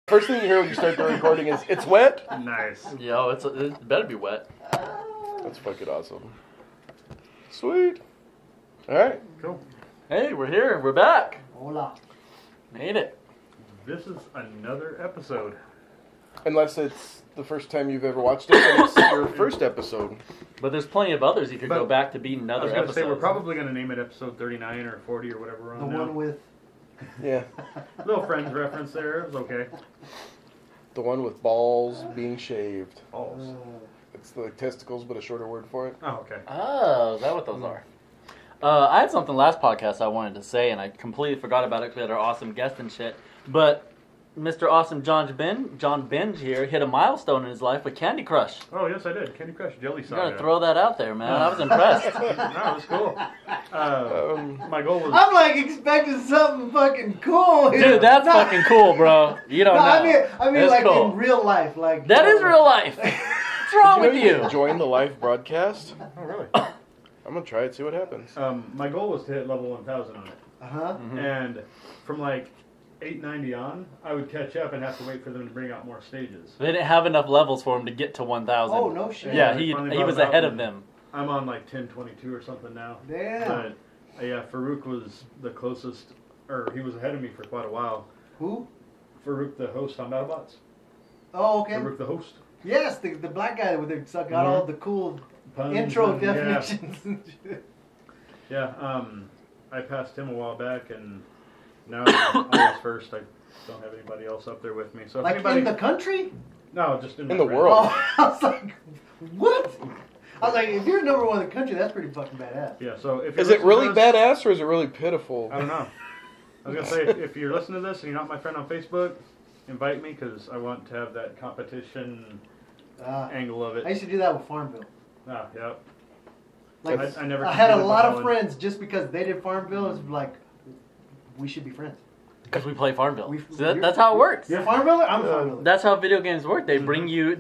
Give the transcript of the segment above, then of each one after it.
First thing you hear when you start the recording is, it's wet? Nice. Yo, it better be wet. That's fucking awesome. Sweet. Alright. Cool. Hey, we're here. We're back. Hola. Made it. This is another episode. Unless it's the first time you've ever watched it, and it's your first episode. But there's plenty of others you could go back to be I another was going to episode. say, we're probably going to name it episode 39 or 40 or whatever we're The on now. one with... Yeah. Little Friends reference there. It was okay. The one with balls being shaved. Balls. It's like testicles, but a shorter word for it. Oh, okay. Oh, is that what those are? I had something last podcast I wanted to say, and I completely forgot about it because we had our awesome guest and shit. But Mr. Awesome John Benj here hit a milestone in his life with Candy Crush. Oh, yes, I did. Candy Crush Jelly You Saga. gotta throw that out there, man. I was impressed. No, it was cool. My goal was... I'm like expecting something fucking cool here. Dude, that's fucking cool, bro. You don't know. I mean It's like cool. in real life. Like That is real life. What's wrong with You you? join the live broadcast? Oh, really? I'm gonna try it, see what happens. My goal was to hit level 1000 on it. Uh-huh. And from like 890 on, I would catch up and have to wait for them to bring out more stages. They didn't have enough levels for him to get to 1,000. Oh, no shit. Yeah, They he finally brought was it out ahead of and them. I'm on like 1022 or something now. Damn. But yeah, Farouk was the closest, or he was ahead of me for quite a while. Who? Farouk, the host on BattleBots. Oh, okay. Farouk, the host. Yes, the black guy with the got all the cool Puns intro and- definitions and shit. Yeah, I passed him a while back, and now I'm always first. I don't have anybody else up there with me. So if Like anybody, in the country? no, just in In my the friends. world. Oh, I was like, what? I was like, if you're number one in the country, that's pretty fucking badass. Yeah. So if Is you're it really listening to this- badass or is it really pitiful? I don't know. I was gonna say if you're listening to this and you're not my friend on Facebook, invite me because I want to have that competition angle of it. I used to do that with Farmville. Oh, yep. Like, I never. I had a competed lot with of Holland. friends just because they did Farmville. It's like, we should be friends. Because we play Farmville. We- So that's how it works. You're a Farmville? I'm a Farmville. That's how video games work. They bring you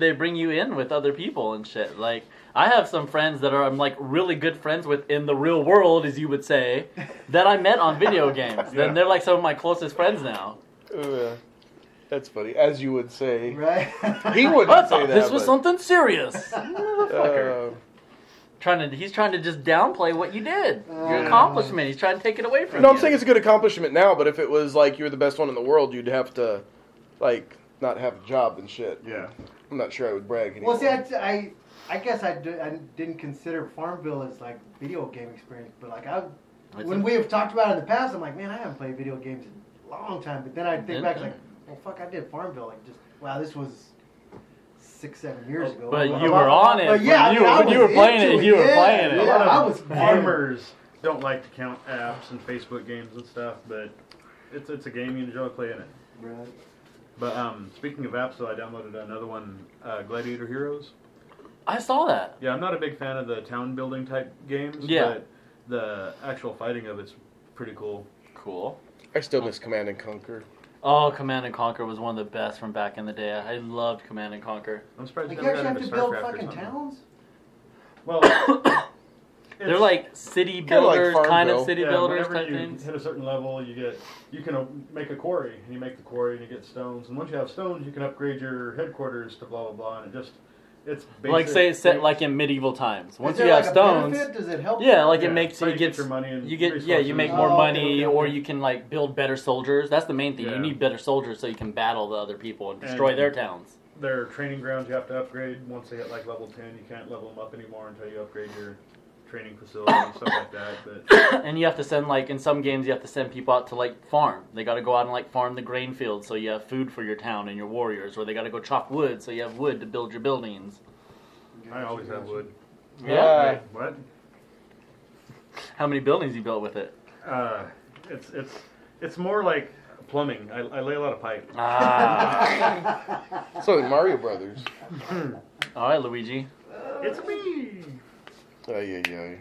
in with other people and shit. Like I have some friends that I'm like really good friends with in the real world, as you would say, that I met on video games. Yeah. And they're like some of my closest friends now. That's funny. As you would say. Right? He wouldn't I say thought that. this was but, something serious. Motherfucker. uh, He's trying to just downplay what you did. Your accomplishment. He's trying to take it away from no, you. I'm saying it's a good accomplishment now, but if it was like you're the best one in the world, you'd have to, like, not have a job and shit. Yeah. I'm not sure I would brag anymore. Well, see, I guess I didn't consider Farmville as like video game experience, but like when we have talked about it in the past, I'm like, man, I haven't played video games in a long time. But then I think back, like, well, fuck, I did Farmville. Like, just wow, this was 6-7 years ago. But you were on it. But yeah, You were playing it. You were playing it. A Yeah, lot I of was gamers don't like to count apps and Facebook games and stuff, but it's a game you enjoy playing it. Right. But speaking of apps, though, I downloaded another one, Gladiator Heroes. I saw that. Yeah, I'm not a big fan of the town building type games, Yeah. but the actual fighting of it's pretty cool. Cool. I still miss Command and Conquer. Oh, Command and Conquer was one of the best from back in the day. I loved Command and Conquer. I'm surprised Like, you you never actually got have into to build StarCraft or fucking something. towns? Well, They're like city Kinda like builders, kind of Farmville. city yeah, builders whenever type you things. hit a certain level, you can make a quarry, and you make the quarry, and you get stones. And once you have stones, you can upgrade your headquarters to blah blah blah, and it's basic. Like say it's set like in medieval times. Once Is there you have like a stones, benefit? Does it help? yeah, like Yeah, it makes so it you get gets your money and you make resources. more Oh, money, okay. or you can like build better soldiers. That's the main thing. Yeah. You need better soldiers so you can battle the other people and destroy And- their towns. Their training grounds you have to upgrade. Once they hit like level 10, you can't level them up anymore until you upgrade your training facility and stuff like that. But And you have to send like in some games you have to send people out to like farm. They got to go out and like farm the grain fields so you have food for your town and your warriors, or they got to go chop wood so you have wood to build your buildings. I always have wood. Yeah. Wait, what? How many buildings you built with it? It's more like plumbing. I lay a lot of pipe. Ah. So like Mario Brothers. All right, Luigi. It's me. Ay.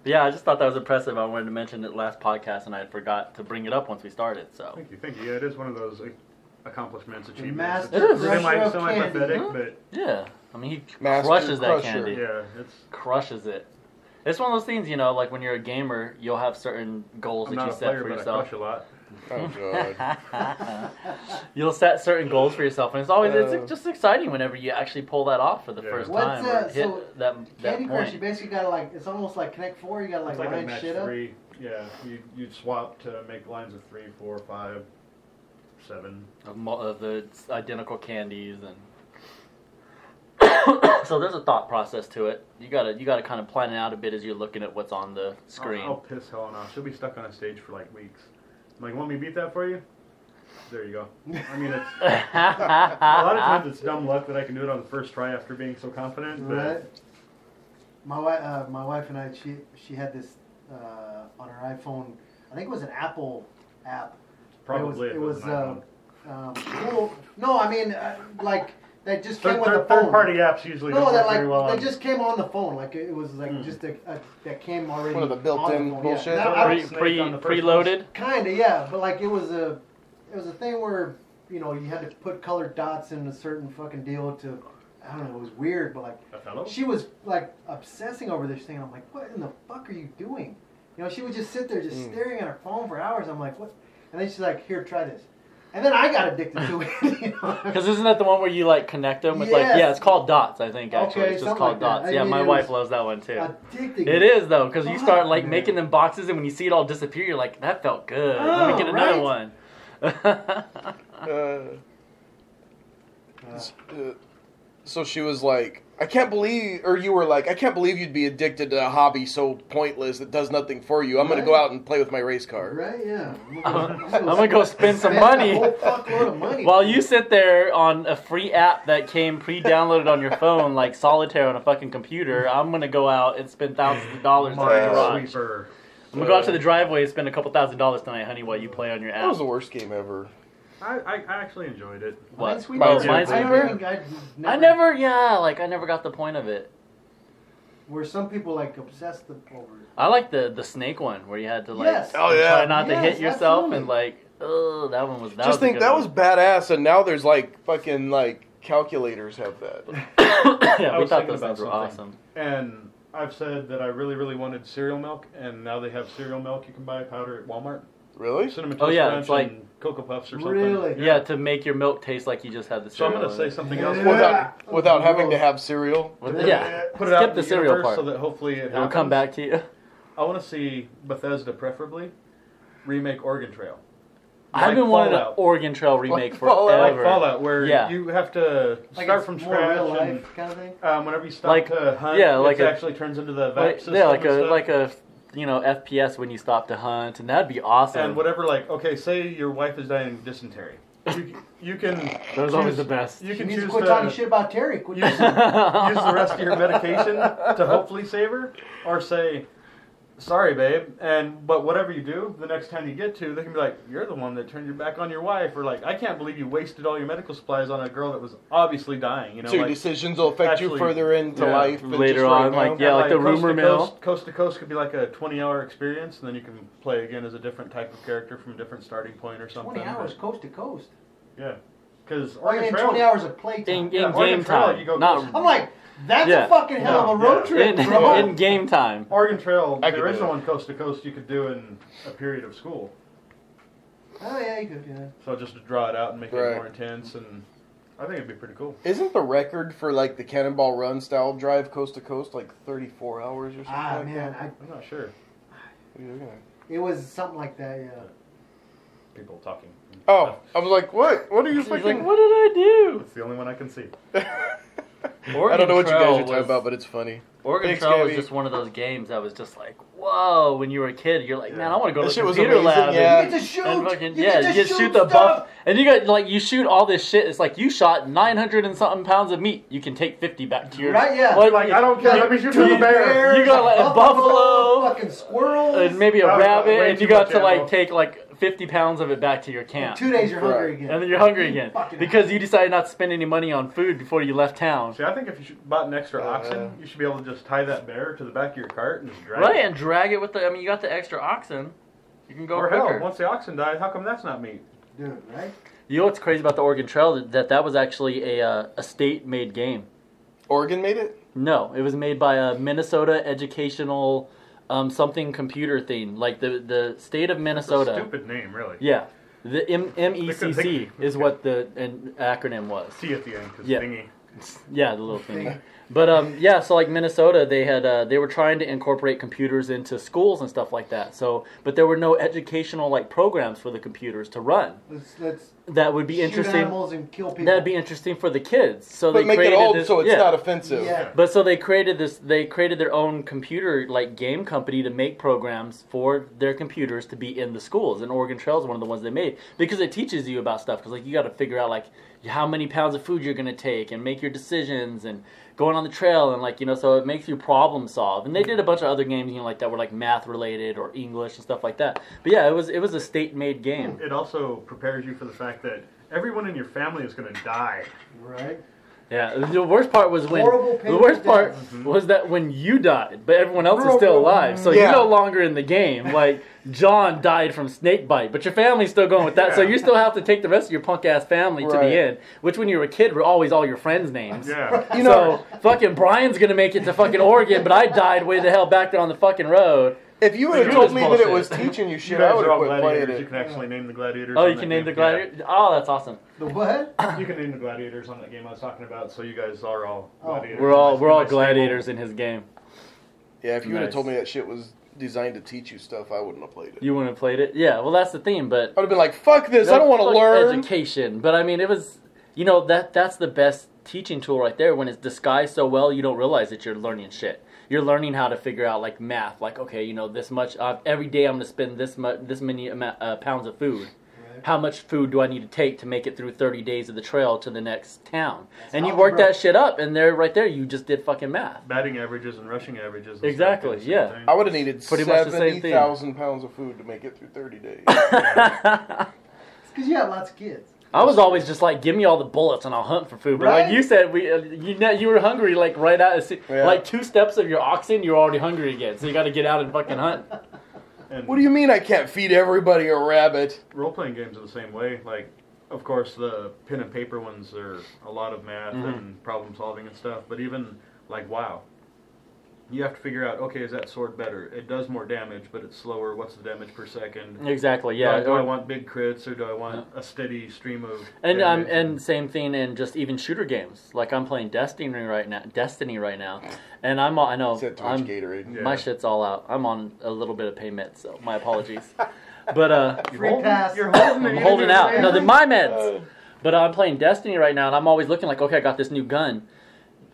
Yeah, I just thought that was impressive. I wanted to mention it last podcast, and I forgot to bring it up once we started. So Thank you. Yeah, it is one of those accomplishments, achievements. Master It is. crusher of Semi-pathetic, candy. but yeah, I mean he Master crushes that crusher. candy. yeah, it's. Crushes it. It's one of those things, like when you're a gamer, you'll have certain goals I'm that not you a set player, for but I yourself. crush a lot. Oh god. You'll set certain goals for yourself, and it's always it's just exciting whenever you actually pull that off for the first time or hit so that Candy Crush, point. you basically gotta like, it's almost like Connect 4, you gotta like It's like a line match shit up. 3. Yeah, you'd swap to make lines of 3, 4, 5, 7. Of the identical candies and so there's a thought process to it. You gotta kind of plan it out a bit as you're looking at what's on the screen. I'll piss Helen off. She'll be stuck on a stage for like weeks. I'm like, want me to beat that for you? There you go. I mean, it's a lot of times it's dumb luck that I can do it on the first try after being so confident. But Right. My wife and I, she had this on her iPhone. I think it was an Apple app. probably It was an iPhone. well, no, I mean like that just came with the phone. Third-party apps usually No, don't that work like very well. they just came on the phone. Like it was like just that came already. One of the built-in on the phone. bullshit? Yeah. Now, Preloaded. Kinda, yeah, but like it was a thing where you had to put colored dots in a certain fucking deal to, I don't know, it was weird, but like A fellow? she was like obsessing over this thing. I'm like, what in the fuck are you doing? She would just sit there just staring at her phone for hours. I'm like, what? And then she's like, here, try this. And then I got addicted to it. Because isn't that the one where you like connect them? It's like, Yes. yeah, it's called dots, I think, actually. Okay, It's just something called like that. dots. I Yeah, mean, my it wife was loves that one too. Addicting. It is though, because you start like Fuck, making man. them boxes, and when you see it all disappear, you're like, that felt good. Let me get another right? one. So she was like, I can't believe, or you were like, I can't believe you'd be addicted to a hobby so pointless that does nothing for you. I'm going to go out and play with my race car. Right, yeah. I'm gonna go spend some money. A whole fuckload of money. While you sit there on a free app that came pre-downloaded on your phone, like Solitaire on a fucking computer, I'm gonna go out and spend thousands of dollars in the garage. Minesweeper. I'm gonna go out to the driveway and spend a couple $1,000s tonight, honey, while you play on your That was app. the worst game ever. I actually enjoyed it. What? Minesweeper? Oh, Minesweeper? I never got the point of it. Where some people like obsessed over it. I like the snake one where you had to like Yes. Oh, yeah. try not to Yes, hit yourself absolutely. and like, oh, that one was that. Just was a think good that one. was badass, and now there's like fucking like calculators have that. Yeah, I we was thought thinking those things about were something. awesome. And I've said that I really, really wanted cereal milk, and now they have cereal milk you can buy powder at Walmart. Really? Cinnamon Oh, Toast yeah, Crunch it's like- and Cocoa Puffs or something. Really? Yeah, to make your milk taste like you just had the So I'm cereal. going to say something else. Yeah. Without having to have cereal. Yeah, Put it skip out in the the cereal universe part. so that hopefully it It'll come happens. back to you. I want to see Bethesda, preferably, remake Oregon Trail. I've been wanting an Fallout. Oregon Trail remake Fallout. Like forever. Fallout, where Yeah. you have to Like start it's from more scratch, real and life kind of thing. whenever you stop Like- to hunt, yeah, like it a- actually turns into the VAP Like, system. yeah, and stuff. like a FPS when you stop to hunt, and that'd be awesome. And whatever, like, okay, say your wife is dying of dysentery. You can. Those are always the best. You You can need to choose quit to talking shit about Terry. Quit use the rest of your medication to hopefully save her, or say, sorry, babe, but whatever you do, the next time you get to, they can be like, you're the one that turned your back on your wife, or like, I can't believe you wasted all your medical supplies on a girl that was obviously dying, So your like, decisions will affect you actually- further into yeah. life. than Later just right on, now. like, yeah, like the coast rumor to mill. Coast to coast could be like a 20-hour experience, and then you can play again as a different type of character from a different starting point or something. 20 hours coast to coast. Yeah. Because Or you mean 20 hours of playtime. In Oregon game Trail, time, you go not coast- I'm like, that's Yeah. a fucking hell of a road trip, bro. in game time. Oregon Trail, I the could do original it. one, coast to coast, you could do in a period of school. Oh yeah, you could, yeah. So just to draw it out and make Right. it more intense, and I think it'd be pretty cool. Isn't the record for like the Cannonball Run style drive coast to coast like 34 hours or something Ah like man, that? I'm not sure. What are you looking at? it was something like that, yeah. People talking. Oh, I was like, what? What are you He's like, fucking? what did I do? It's the only one I can see. I don't know what you guys Trail are talking was- about, but it's funny. Oregon Thanks, Trail was Gabby. just one of those games that was just like, whoa, when you were a kid, you're like, man, I want to go That to shit the was computer amazing, lab. yeah. You get to shoot! And fucking, you yeah, get you to shoot the stuff! buff, and you got like you shoot all this shit. It's like you shot 900 and something pounds of meat. You can take 50 back to your Right, yeah. Like, Like, I don't care, let me shoot you- the bear. You got like a buffalo, fucking squirrels. and maybe a Oh, rabbit, way and you too got much to like ammo. take like 50 pounds of it back to your In camp. 2 days you're hungry Right. again. And then you're hungry again Fucking because you decided not to spend any money on food before you left town. See, I think if you bought an extra oxen, you should be able to just tie that bear to the back of your cart and just drag Right, it. and drag it with the. I mean, you got the extra oxen. You can go Or quicker. hell, once the oxen died, how come that's not meat? Dude, right? You know what's crazy about the Oregon Trail? That was actually a state-made game. Oregon made it? No, it was made by a Minnesota educational something computer thing, like the state of Minnesota. That's a stupid name, really. Yeah, the MECC is what the acronym was. T at the end, because Yeah. thingy. Yeah, the little thing. But yeah, so like Minnesota, they were trying to incorporate computers into schools and stuff like that. So, but there were no educational like programs for the computers to run. Let's That would be shoot interesting. animals and kill people. That'd be interesting for the kids. So But they make it created old this, so it's yeah. not offensive. Yeah. But so they created this. They created their own computer like game company to make programs for their computers to be in the schools. And Oregon Trail is one of the ones they made because it teaches you about stuff. Because like you got to figure out like how many pounds of food you're going to take and make your decisions and going on the trail and like so it makes you problem solve. And they did a bunch of other games like that were like math related or English and stuff like that. But yeah, it was a state made game. It also prepares you for the fact that everyone in your family is going to die. Right. Yeah, the worst part was when Horrible, the worst painful part deaths. was that when you died, but everyone else is still alive, so Yeah. you're no longer in the game. Like John died from snake bite, but your family's still going with that, so Yeah. you still have to take the rest of your punk ass family to Right. the end. Which, when you were a kid, were always all your friends' names. Yeah. You know, So fucking Brian's gonna make it to fucking Oregon, but I died way the hell back there on the fucking road. if you would have You're told just me that it bullshit. was teaching you You shit, I guys would are have all quit playing gladiators. You it. can actually name the gladiators. Oh, on you that can name game. the gladiator. Oh, that's awesome. The what? Yeah. You can name the gladiators on that game I was talking about. So you guys are all gladiators. We're all Nice gladiators in his game. Yeah, if you would have Nice. told me that shit was designed to teach you stuff, I wouldn't have played it. You wouldn't have played it? Yeah, well that's the thing, but I'd have been like, fuck this, I don't want to Fuck learn. education. But I mean, it was, that's the best teaching tool right there. When it's disguised so well, you don't realize that you're learning shit. You're learning how to figure out like math. Like, okay, this much every day I'm going to spend this many pounds of food. Right. How much food do I need to take to make it through 30 days of the trail to the next town? And you algebra. work that shit up, and right there, you just did fucking math. Batting averages and rushing averages. And Exactly, stuff, yeah. same I thing. would have needed Pretty much the same thing. 70,000 pounds of food to make it through 30 days. It's because you have lots of kids. I was always just like, give me all the bullets and I'll hunt for food. But Right? like you said, you were hungry like right out, Yeah. like 2 steps of your oxen, you're already hungry again. So you got to get out and fucking hunt. And What do you mean I can't feed everybody a rabbit? role-playing games are the same way. Like, of course, the pen and paper ones are a lot of math and problem solving and stuff. But even like WoW, you have to figure out, okay, is that sword better? It does more damage, but it's slower. What's the damage per second? Exactly, yeah. Do I want big crits or do I want a steady stream of And damage? and same thing in just even shooter games. Like I'm playing Destiny right now, and I know Said Twitch I'm, Gatorade. Yeah. my shit's all out. I'm on a little bit of pay meds, so my apologies. But Free pass. You're holding it. I'm You holding didn't out. say No, they're anything? my meds. But I'm playing Destiny right now, and I'm always looking like, okay, I got this new gun.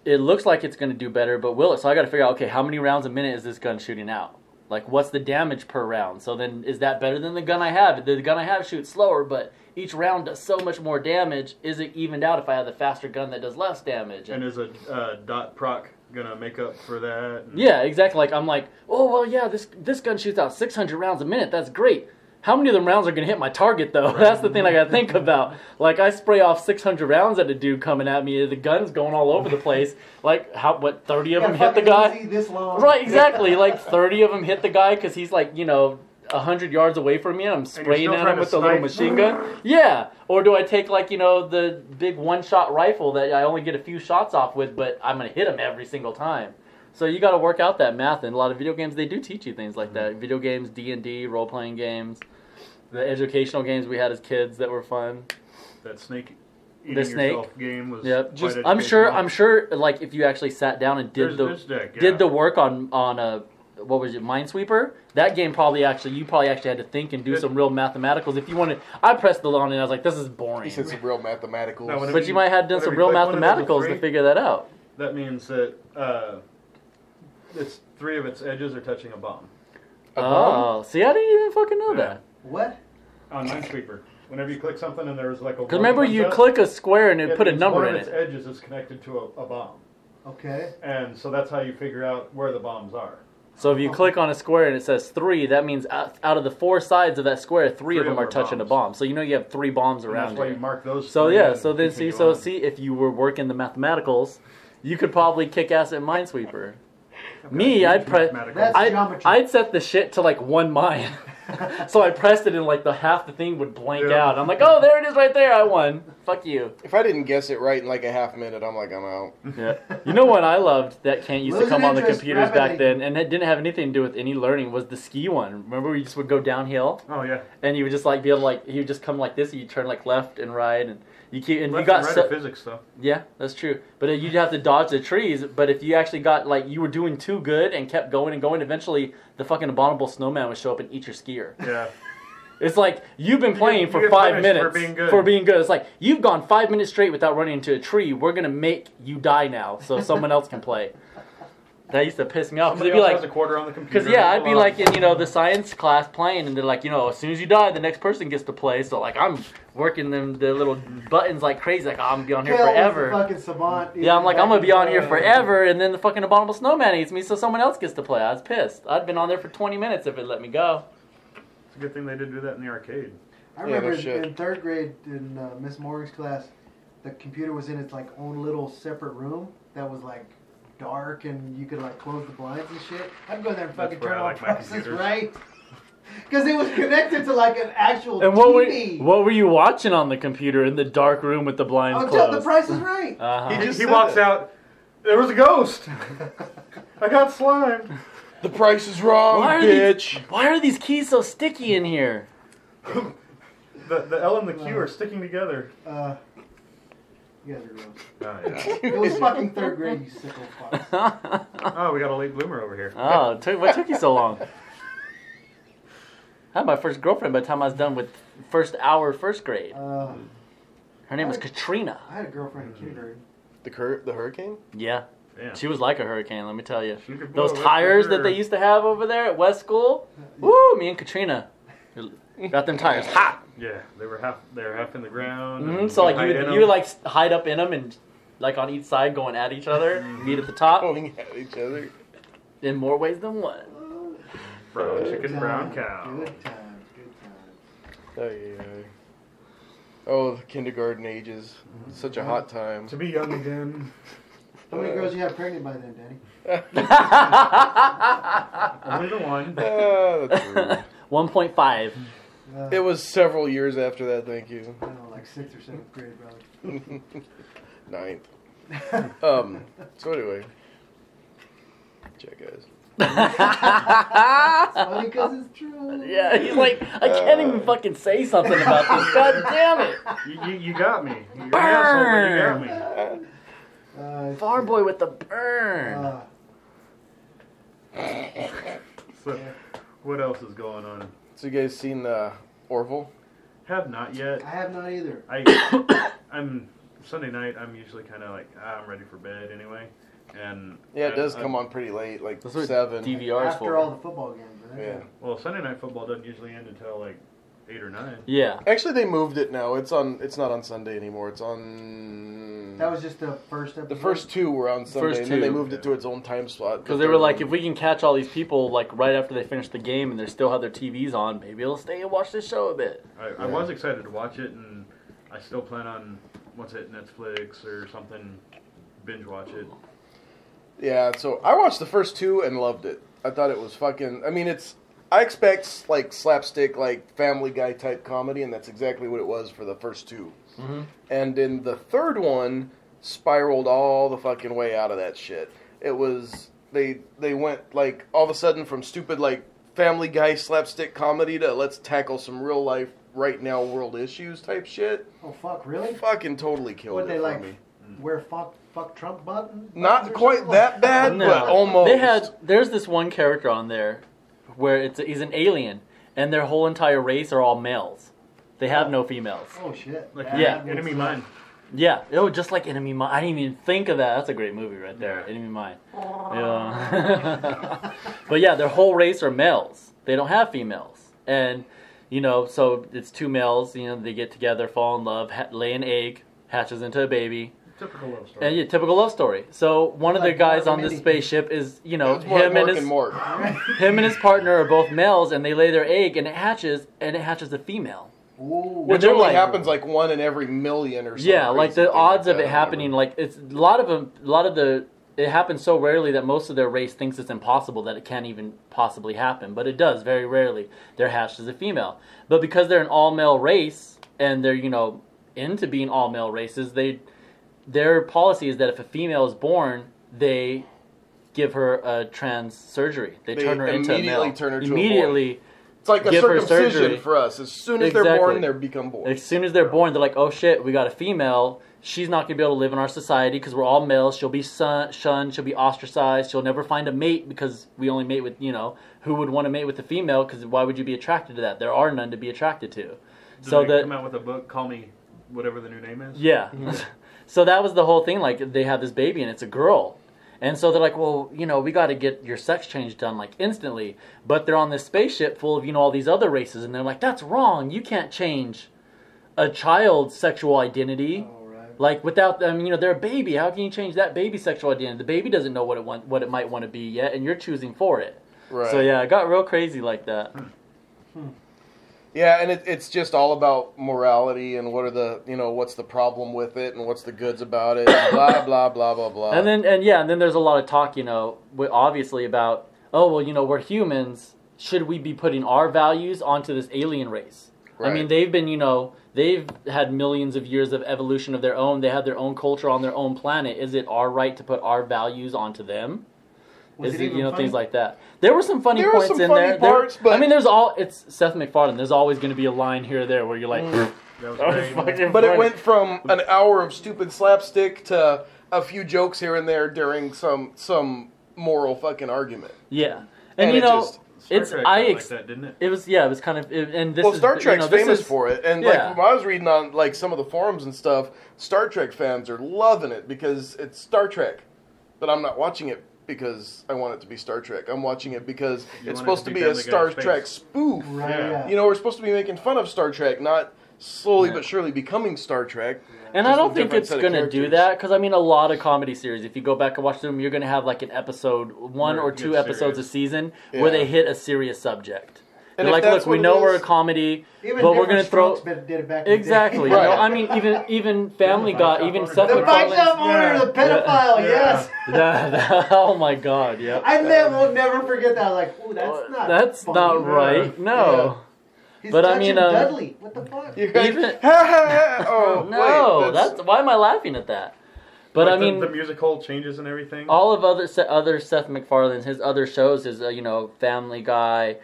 It looks like it's going to do better, but will it? So I got to figure out, okay, how many rounds a minute is this gun shooting out? Like, what's the damage per round? So then, is that better than the gun I have? The gun I have shoots slower, but each round does so much more damage. Is it evened out if I have the faster gun that does less damage? And is a dot proc gonna make up for that? And Yeah, exactly. Like I'm like, oh well, yeah, this gun shoots out 600 rounds a minute. That's great. How many of them rounds are gonna hit my target though? That's the thing I gotta think about. Like I spray off 600 rounds at a dude coming at me, the gun's going all over the place. Like 30 of them hit the guy? This long. Right, exactly. Like 30 of them hit the guy because he's like 100 yards away from me and I'm spraying still at trying him to with the little snipe. machine gun. Yeah. Or do I take the big one-shot rifle that I only get a few shots off with, but I'm going to hit him every single time. So you got to work out that math. And a lot of video games, they do teach you things like that. Video games, D&D, role-playing games, the educational games we had as kids that were fun. That snake eating The snake. yourself game was Yep. quite I'm educational. sure like if you actually sat down and did There's deck, yeah. did the work on what was it, Minesweeper? That game you probably actually had to think and do some real mathematicals. If you wanted, I pressed the on and I was like, this is boring. He said some real mathematicals. No, when it- But you might have done some Whenever real you click one of those mathematicals to three, figure that out. That means that it's 3 of its edges are touching a bomb. A bomb? Oh, see, I didn't even fucking know Yeah. that. What? On Minesweeper. Whenever you click something and there's like a Because remember, you click a square and it put a number one in of its it. edges is connected to a bomb. Okay. And so that's how you figure out where the bombs are. So if you click on a square and it says 3, that means out of the 4 sides of that square, 3 of them are touching a bomb. So you have 3 bombs And around that's why you. you mark those So 3 yeah, and so then continue on. if you were working the mathematicals, you could probably kick ass at Minesweeper. Me, Huge I'd press. mathematical. That's geometry. I'd set the shit to like 1 mine. So I pressed it and like half the thing would blank out. I'm like, oh, there it is right there. I won. Fuck you. If I didn't guess it right in like a half minute, I'm like, I'm out. Yeah. You know what I loved that can't used to come on the interest, computers back rapidly. then, and it didn't have anything to do with any learning, was the ski one. Remember we just would go downhill? Oh yeah. And you would just like be able to like, he would just come like this, and you turn like left and right, and you keep, and Left you got and right physics stuff. Yeah, that's true. But you'd have to dodge the trees. But if you actually got like you were doing too good and kept going and going, eventually the fucking abominable snowman would show up and eat your skier. Yeah. It's like you've been playing for get 5 punished minutes for being good. It's like you've gone 5 minutes straight without running into a tree. We're gonna make you die now, so someone else can play. That used to piss me off because Somebody it'd be else like has a quarter on the computer. because yeah, I'd be like in the science class playing, and they're like as soon as you die, the next person gets to play. So like I'm working the little buttons like crazy, like I'm gonna be on here Kale was forever. the fucking savant. Yeah, I'm like, I'm gonna be on here forever, and then the fucking abominable snowman eats me, so someone else gets to play. I was pissed. I'd been on there for 20 minutes if it let me go. It's a good thing they did do that in the arcade. I remember no shit. in third grade in Miss Morgan's class, the computer was in its like own little separate room that was like dark, and you could like close the blinds and shit. I'd go there and fucking That's where turn I on like my prices computers. right. Because it was connected to like an actual And TV. what were you watching on the computer in the dark room with the blinds Oh, closed? The Price is Right. Uh-huh. He walks out. There was a ghost. I got slimed. The price is wrong, bitch. Why are these keys so sticky in here? The L and the Q are sticking together. You guys are gross. Oh, yeah. It was fucking third grade, you sickle fucks. Oh, we got a late bloomer over here. Oh, what took you so long? I had my first girlfriend by the time I was done with first hour of first grade. Her name was Katrina. I had a girlfriend in kindergarten. The hurricane? Yeah. Damn. She was like a hurricane, let me tell you. She could blow Those it tires for that sure. they used to have over there at West School. Woo, me and Katrina got them tires hot. Yeah, they were half in the ground. Mm-hmm. and So like hide in you 'em. would like hide up in them and like on each side going at each other, meet at the top Going at each other. in more ways than one. brown chicken, Good brown times, cow. Good times, good times. Ay, ay. Oh, the kindergarten ages. Such a hot time. To be young again. How many girls you had pregnant by then, Danny? Only the one. That's rude. 1.5. It was several years after that, thank you. I don't know, like 6th or 7th grade, probably. Ninth. So anyway. Jackass. It's funny because it's true. Yeah, he's like, I can't even fucking say something about this. God damn it. You got me. You're an asshole, but you got me. Far boy with the burn. So, what else is going on? So you guys seen Orville? Have not yet. I have not either. I'm Sunday night. I'm usually kind of like I'm ready for bed anyway, and Yeah, it does come on pretty late, like That's what 7. DVR's After for. all the football games, right? Yeah. Well, Sunday night football doesn't usually end until like 8 or 9. Yeah. Actually, they moved it now. It's not on Sunday anymore. It's on. That was just the first episode. The first 2 were on Sunday, First and then they 2. moved it to its own time slot. Because they were like, if we can catch all these people like right after they finish the game and they still have their TVs on, maybe they'll stay and watch this show a bit. I was excited to watch it, and I still plan on Netflix or something, binge watch it. Yeah, so I watched the first 2 and loved it. I thought it was fucking. I mean, I expect like slapstick, like Family Guy type comedy, and that's exactly what it was for the first 2. Mm-hmm. And in the third one, spiraled all the fucking way out of that shit. It was they went like all of a sudden from stupid like Family Guy slapstick comedy to let's tackle some real life right now world issues type shit. Oh fuck! Really? Fucking totally killed What it they for like? me. Wear fuck Trump buttons? Not or quite something? that bad, No. but almost. There's this one character on there where he's an alien and their whole entire race are all males. They have no females. Oh shit! Like Yeah. Enemy Mine. Yeah, it was just like Enemy Mine. I didn't even think of that. That's a great movie right there, Enemy Mine. Yeah. But yeah, their whole race are males. They don't have females. And, so it's 2 males, they get together, fall in love, lay an egg, hatches into a baby. Typical love story. And yeah, typical love story. So one of the Like guys Mark on and this Mindy. spaceship is, It was more him Mark and and Mark. him and his partner are both males, and they lay their egg, and it hatches a female. Ooh. Which they're only like- happens like 1 in every million or something. Yeah, like the odds of it happening, like it's a lot of the it happens so rarely that most of their race thinks it's impossible that it can't even possibly happen. But it does very rarely. They're hatched as a female. But because they're an all-male race and they're, into being all-male races, their policy is that if a female is born, they give her a trans surgery. They turn her into a male. Turn her to immediately. A boy. It's like a circumcision for us. As soon as they're born, they become boys. As soon as they're born, they're like, oh shit, we got a female. She's not going to be able to live in our society because we're all males. She'll be shunned. She'll be ostracized. She'll never find a mate because we only mate with, who would want to mate with the female, because why would you be attracted to that? There are none to be attracted to. Did they come out with a book, Call Me whatever the new name is? Yeah. So that was the whole thing. Like, they have this baby and it's a girl. And so they're like, well, we got to get your sex change done, like, instantly. But they're on this spaceship full of, all these other races. And they're like, that's wrong. You can't change a child's sexual identity. Oh, right. Like, without them, they're a baby. How can you change that baby's sexual identity? The baby doesn't know what it might want to be yet, and you're choosing for it. Right. So, yeah, it got real crazy like that. Yeah, and it's just all about morality and what are the, what's the problem with it and what's the goods about it, and blah, blah, blah, blah, blah. And then there's a lot of talk, obviously about, oh, well, we're humans. Should we be putting our values onto this alien race? Right. I mean, they've been, they've had millions of years of evolution of their own. They have their own culture on their own planet. Is it our right to put our values onto them? Is it, things like that. There were some funny points in there. But it's Seth MacFarlane. There's always going to be a line here or there where you're like, but it went from an hour of stupid slapstick to a few jokes here and there during some moral fucking argument. Yeah. And it was kind of, and this Star Trek's famous for it, and when I was reading on like some of the forums and stuff, Star Trek fans are loving it because it's Star Trek, but I'm not watching it because I want it to be Star Trek. I'm watching it because it's supposed to be a Star Trek spoof. Right. Yeah. We're supposed to be making fun of Star Trek, not slowly but surely becoming Star Trek. And I don't think it's going to do that, because, a lot of comedy series, if you go back and watch them, you're going to have, like, an episode, one or two episodes a season, where they hit a serious subject. And they're like, look, we know we're a comedy, but we're going to throw... Exactly. Even Family Guy, even Seth MacFarlane... The Bike Owner, the pedophile, yes! Oh my god, yeah. I will never forget that. I was like, ooh, that's not funny. Not right, no. Yeah. He's touching Dudley. What the fuck? That's why am I laughing at that? But like the musical changes and everything. All of other Seth MacFarlane's, his other shows, his Family Guy,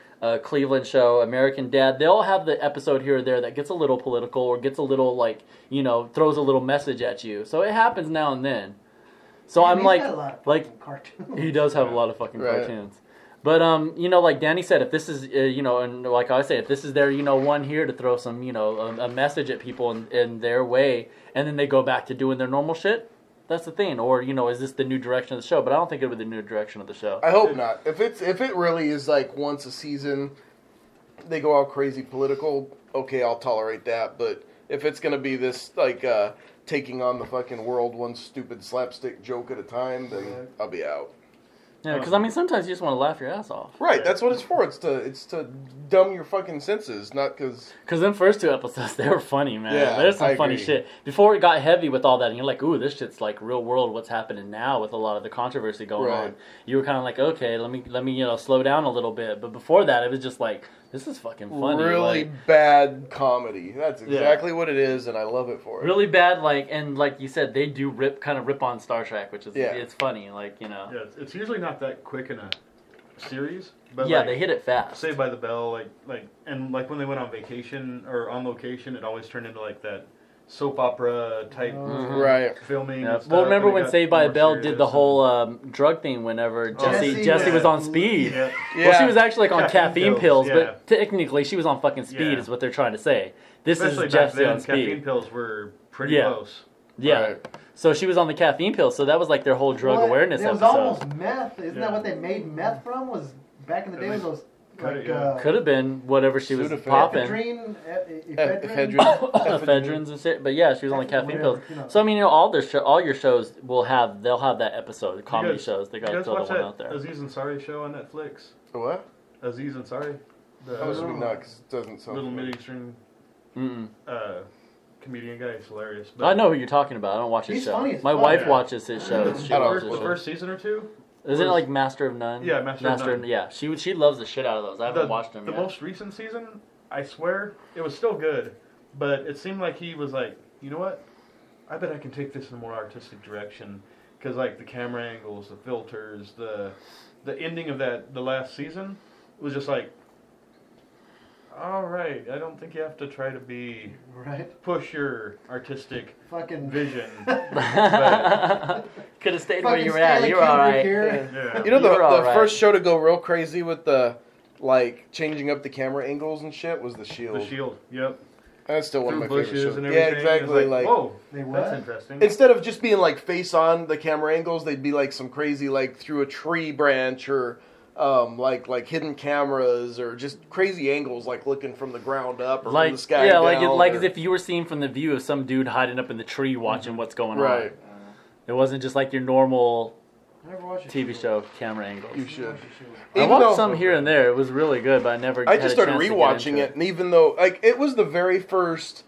Cleveland Show, American Dad. They all have the episode here or there that gets a little political or gets a little throws a little message at you. So it happens now and then. So I'm like cartoons. He does have a lot of fucking cartoons. But, like Danny said, if this is, and like I say, if this is their, one here to throw some, a message at people in their way, and then they go back to doing their normal shit, that's the thing. Or, is this the new direction of the show? But I don't think it would be the new direction of the show. I hope not. If it really is like once a season, they go all crazy political, okay, I'll tolerate that. But if it's going to be this, like, taking on the fucking world one stupid slapstick joke at a time, then I'll be out. Yeah, because sometimes you just want to laugh your ass off. Right, that's what it's for. It's to dumb your fucking senses, not because... Because them first two episodes, they were funny, man. Yeah, there's some funny shit. Before it got heavy with all that, and you're like, ooh, this shit's like real world, what's happening now with a lot of the controversy going on. You were kind of like, okay, let me slow down a little bit. But before that, it was just like, this is fucking funny. Really bad comedy. That's exactly what it is, and I love it for it. Really bad, and like you said, they do rip on Star Trek, which is it's funny, Yeah, it's usually not that quick in a series, but they hit it fast. Saved by the Bell, and when they went on vacation or on location, it always turned into like that soap opera type filming. Yeah. Well, remember when Saved by the Bell did the whole drug thing whenever Jessie was on speed? Yeah. Well, she was actually on caffeine pills, but technically she was on fucking speed, is what they're trying to say. Especially is Jessie then, on speed. Caffeine pills were pretty close. Yeah. Right. So she was on the caffeine pills, so that was like their whole drug awareness episode. It was almost meth. Isn't that what they made meth from? Was back in the day, those could have been whatever she was popping. Ephedrins and shit. But yeah, she was on the caffeine pills. So all your shows they'll have that episode. The comedy shows. They got to throw the one out there. Aziz Ansari show on Netflix. What? Aziz Ansari. Because it doesn't sound little midi string. comedian guy. He's hilarious. I know who you're talking about. I don't watch his He's show. funny as My fuck. wife Yeah. watches his show. She loves his The show. first season or two. Is it like Master of None? Yeah, Master of None. Yeah, she loves the shit out of those. I haven't watched them The yet. most recent season, I swear, it was still good, but it seemed like he was like, you know what? I bet I can take this in a more artistic direction, because like the camera angles, the filters, the ending of the last season was just like, all right, I don't think you have to try to be push your artistic Fucking vision. Could have stayed where you were at. You're all right. Yeah. You know, You're all the right. first show to go real crazy with the, like, changing up the camera angles and shit was The Shield. The Shield, yep. That's still one of my Through favorite bushes shows. and Yeah, everything. exactly. It's Like, whoa, They that's what? interesting. instead of just being, like, face on the camera angles, they'd be, like, some crazy, like, through a tree branch or, like hidden cameras or just crazy angles, like looking from the ground up or from the sky yeah, down. like or, as if you were seeing from the view of some dude hiding up in the tree watching what's going Right. on. It wasn't just like your normal I never watched TV show camera angles. You should. I Even watched though- some here and there. It was really good, but I never. I had just a started chance to get rewatching into it, and even though, like, it was the very first,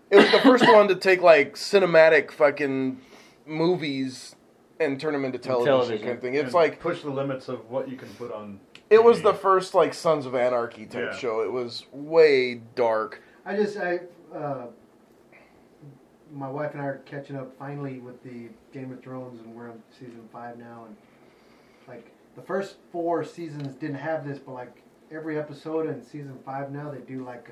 it was the first one to take, like, cinematic fucking movies and turn them into television kind of thing. It's And like, push the limits of what you can put on. it was TV. the first, like, Sons of Anarchy type Yeah. show. It was way dark. My wife and I are catching up finally with the Game of Thrones, and we're on season 5 now. And like the first 4 seasons didn't have this, but like every episode in season 5 now, they do like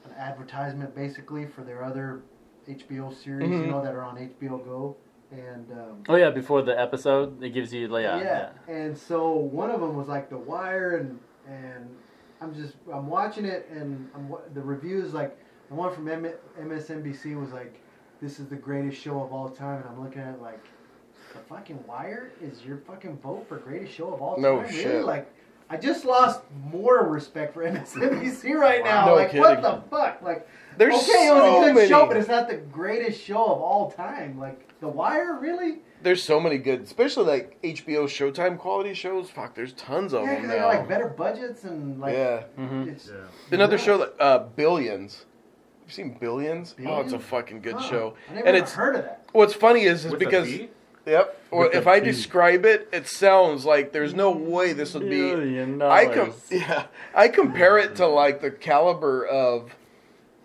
an advertisement basically for their other HBO series, you know, that are on HBO Go. And Oh yeah, before the episode, it gives you yeah. And so one of them was like The Wire, and I'm watching it, and the reviews, like the one from MSNBC was like, this is the greatest show of all time, and I'm looking at it like, The fucking Wire is your fucking vote for greatest show of all time? No Really? shit. Like, I just lost more respect for MSNBC right now. No like, kidding. what the fuck? Like, There's okay, it was so a good many. show, but it's not the greatest show of all time. Like, The Wire, really? There's so many good, especially like HBO Showtime quality shows. Fuck, there's tons of Yeah, them because they now. got like better budgets and like. Yeah. It's Yeah. Another nuts. show that Billions. You've seen Billions? Oh, it's a Billions? fucking good Huh. show. I never And even it's heard of that. what's funny is With a because B? yep. Or With if a I B. describe it, it sounds like there's no way this would be. I compare it to like the caliber of,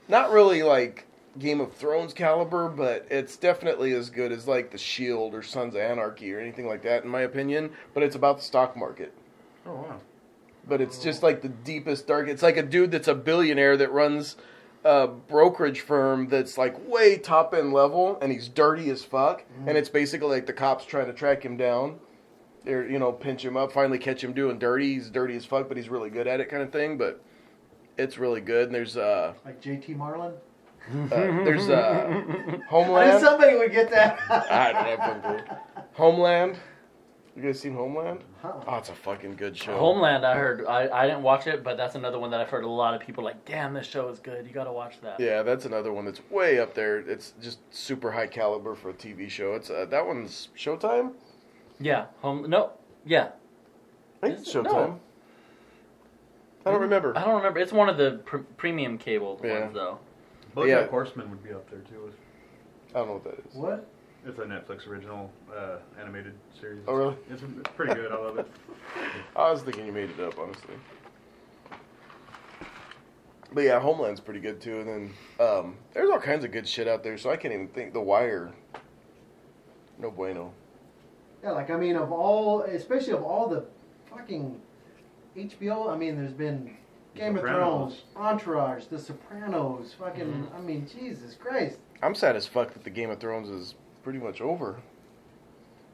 not really like Game of Thrones caliber, but it's definitely as good as like The Shield or Sons of Anarchy or anything like that, in my opinion. But it's about the stock market. Oh wow. But it's just like the deepest dark. It's like a dude that's a billionaire that runs a brokerage firm that's like way top end level, and he's dirty as fuck. And it's basically like the cops trying to track him down. They're, you know, pinch him up, finally catch him doing dirty. He's dirty as fuck, but he's really good at it, kind of thing. But it's really good. And there's Like JT Marlin? I Homeland. knew somebody would get that. I don't have a fucking clue. Homeland. You guys seen Homeland? Huh. Oh, it's a fucking good show. Homeland, I heard. I didn't watch it, but that's another one that I've heard a lot of people like, damn, this show is good. You got to watch that. Yeah, that's another one that's way up there. It's just super high caliber for a TV show. It's that one's Showtime. Yeah. No. Yeah. I think it's Is it? Showtime. No. I don't remember. I don't remember. It's one of the premium cable Yeah. ones, though. BoJack Yeah. Horseman would be up there too. I don't know what that is. What? It's a Netflix original animated series. Oh, really? It's pretty good. I love it. I was thinking you made it up, honestly. But yeah, Homeland's pretty good too. And then there's all kinds of good shit out there. So I can't even think. The Wire. No bueno. Yeah, like, I mean, especially of all the fucking HBO, I mean, there's been Game of Thrones, Entourage, The Sopranos, fucking, I mean, Jesus Christ. I'm sad as fuck that the Game of Thrones is pretty much over.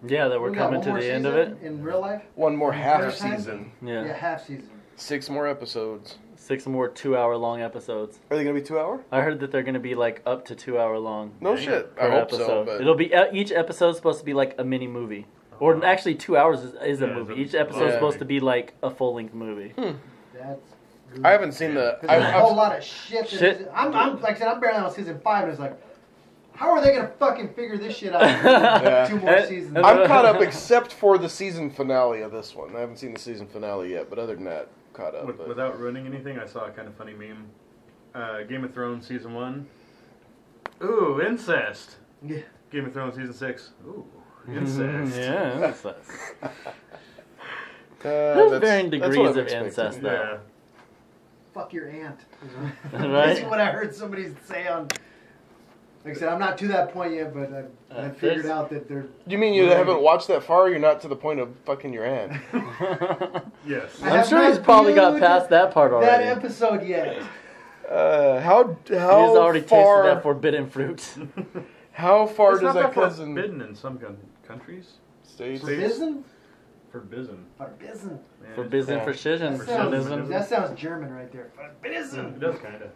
Yeah, that we're We got coming one to more the end of it. season in real life? One more half First time? season. Yeah. Yeah, half season. 6 more episodes. 6 more 2-hour-long episodes. Are they gonna be 2 hour? I heard that they're going to be like up to 2-hour long. No Dang. shit. Per I hope episode. so. But It'll be each episode is supposed to be like a mini movie, or wow. actually 2 hours is a Yeah, movie. it's a- Each episode is Yeah. supposed to be like a full length movie. That's good. I haven't seen the. 'Cause there's a I've- whole lot of shit. Shit. I'm, like I said, I'm barely on season 5, and it's like, how are they going to fucking figure this shit out? Yeah. 2 more seasons. I'm caught up except for the season finale of this one. I haven't seen the season finale yet, but other than that, caught up. But Without ruining anything, I saw a kind of funny meme. Game of Thrones season 1. Ooh, incest. Yeah. Game of Thrones season 6. Ooh, incest. Yeah, incest. There's varying degrees of incest, though. Yeah. Fuck your aunt. Right? That's what I heard somebody say on. Like I said, I'm not to that point yet, but I figured there's- out that they're. You mean you haven't watched that far? You're not to the point of fucking your aunt. Yes. I I'm have sure not he's probably got viewed past that part that already. episode yet. How He's already far? tasted that forbidden fruit. How far It's does not that that cousin forbidden in some countries. states? Forbidden? Forbidden. Forbidden. Man, Forbidden Yeah. precision. That sounds German right there. Forbidden. It does kind of.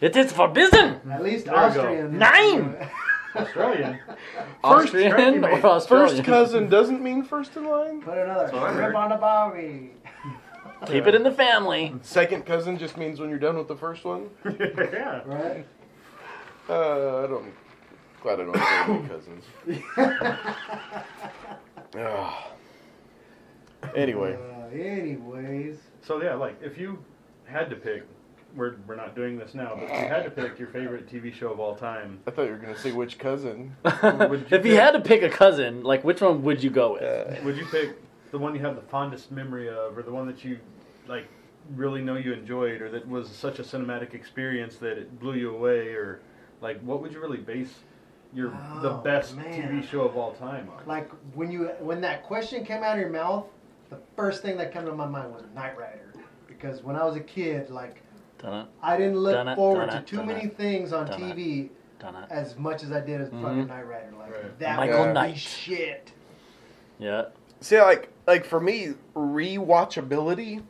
It is forbidden! At least There we go. Austrian. 9! Australian. Austrian turkey, or mate. Australian? First cousin doesn't mean first in line. Put another That's what I rib heard. on the Bobby. Keep it in the family. Second cousin just means when you're done with the first one. Yeah. Right? I don't. Glad I don't have any cousins. Ah. Anyway, Anyways. So yeah, like if you had to pick, we're not doing this now, but if you had to pick your favorite TV show of all time, I thought you were gonna say which cousin. would If you had to pick a cousin, like which one would you go with? would you pick the one you have the fondest memory of, or the one that you like really know you enjoyed, or that was such a cinematic experience that it blew you away, or like what would you really base the Oh, best man. TV show of all time on? Like when that question came out of your mouth, the first thing that came to my mind was Knight Rider. Because when I was a kid, like Dun I didn't look Dun it, forward dun to it, too dun many it, things on dun it. TV dun it. as much as I did as fucking Knight Rider. Like Right. that Michael would be Knight. shit. Yeah. See, like for me, rewatchability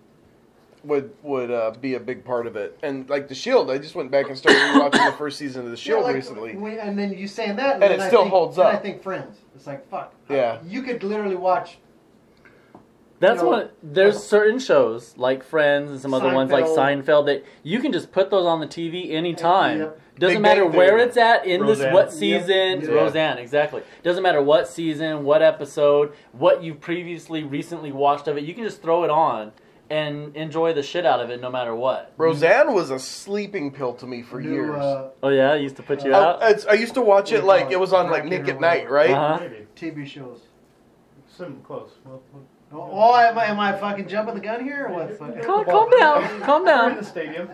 would be a big part of it. And like The Shield, I just went back and started rewatching the first season of The Shield like, recently. and then you saying that, And then it I still think- holds then up. I think Friends. It's like fuck. Yeah. You could literally watch. That's You know, what there's certain shows like Friends and some other ones like Seinfeld. Seinfeld that you can just put those on the TV anytime. Yep. Doesn't Big matter Bang where Theory. it's at in this Roseanne. what season. Yep. Yeah. Roseanne, exactly. Doesn't matter what season, what episode, what you've recently watched of it. You can just throw it on and enjoy the shit out of it no matter what. Roseanne was a sleeping pill to me for new, years. Oh yeah, I used to put you out. I used to watch it like it was on like Nick at Night, right? Uh-huh. Maybe. TV shows. Close. Well, Oh, am I fucking jumping the gun here or what? Fucking- Calm down, calm we're in down. the stadium.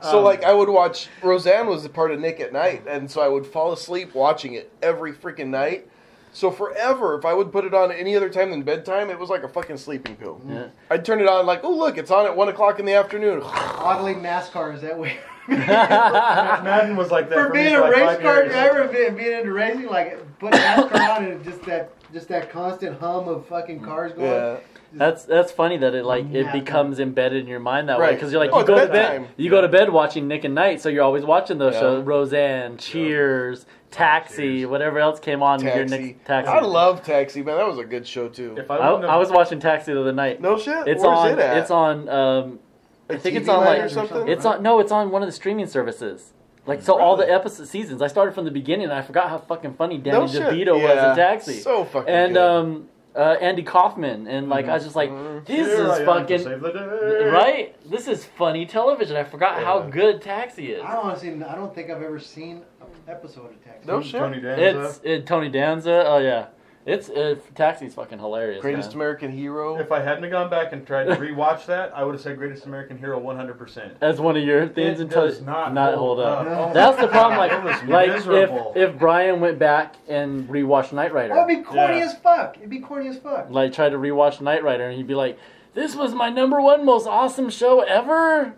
So like I would watch Roseanne was a part of Nick at Night, and so I would fall asleep watching it every freaking night. So forever, if I would put it on any other time than bedtime, it was like a fucking sleeping pill. Yeah. I'd turn it on like, oh look, it's on at 1 o'clock in the afternoon. Oddly, NASCAR is that way. Madden was like that For for being me a for like race 5 car years. driver, being into racing, like putting NASCAR on and just that constant hum of fucking cars going. Yeah. That's funny that it Yeah. becomes embedded in your mind that way Right. because you're like Oh, you go to bedtime. bed you go to bed watching Nick and Night, so you're always watching those Yeah. shows. Roseanne, Cheers, Taxi, Cheers. whatever else came on your Taxi. next Taxi. I love Taxi, man. That was a good show too. If I, wouldn't I have- was watching Taxi the other night. No shit. It's Where's on. it at? It's on. I think it's TV on Land like or something? it's on. No, it's on one of the streaming services. Like so, all the episode seasons. I started from the beginning, and I forgot how fucking funny Danny No shit. DeVito was Yeah. in Taxi. So fucking and good. Andy Kaufman, and like I was just like, this Here I is am to fucking save the day. right. This is funny television. I forgot how Yeah. good Taxi is. I don't think I've ever seen an episode of Taxi. No shit. Tony Danza. It's Tony Danza. Oh yeah, it's Taxi's fucking hilarious. Greatest man. American Hero. If I hadn't have gone back and tried to rewatch that, I would have said Greatest American Hero 100%. As one of your things It until does not hold up. Oh, That's the problem. it was Like miserable. if Brian went back and rewatched Knight Rider, Oh, it'd be corny Yeah. as fuck. It'd be corny as fuck. like tried to rewatch Knight Rider, and he'd be like, "This was my ¡1 most awesome show ever."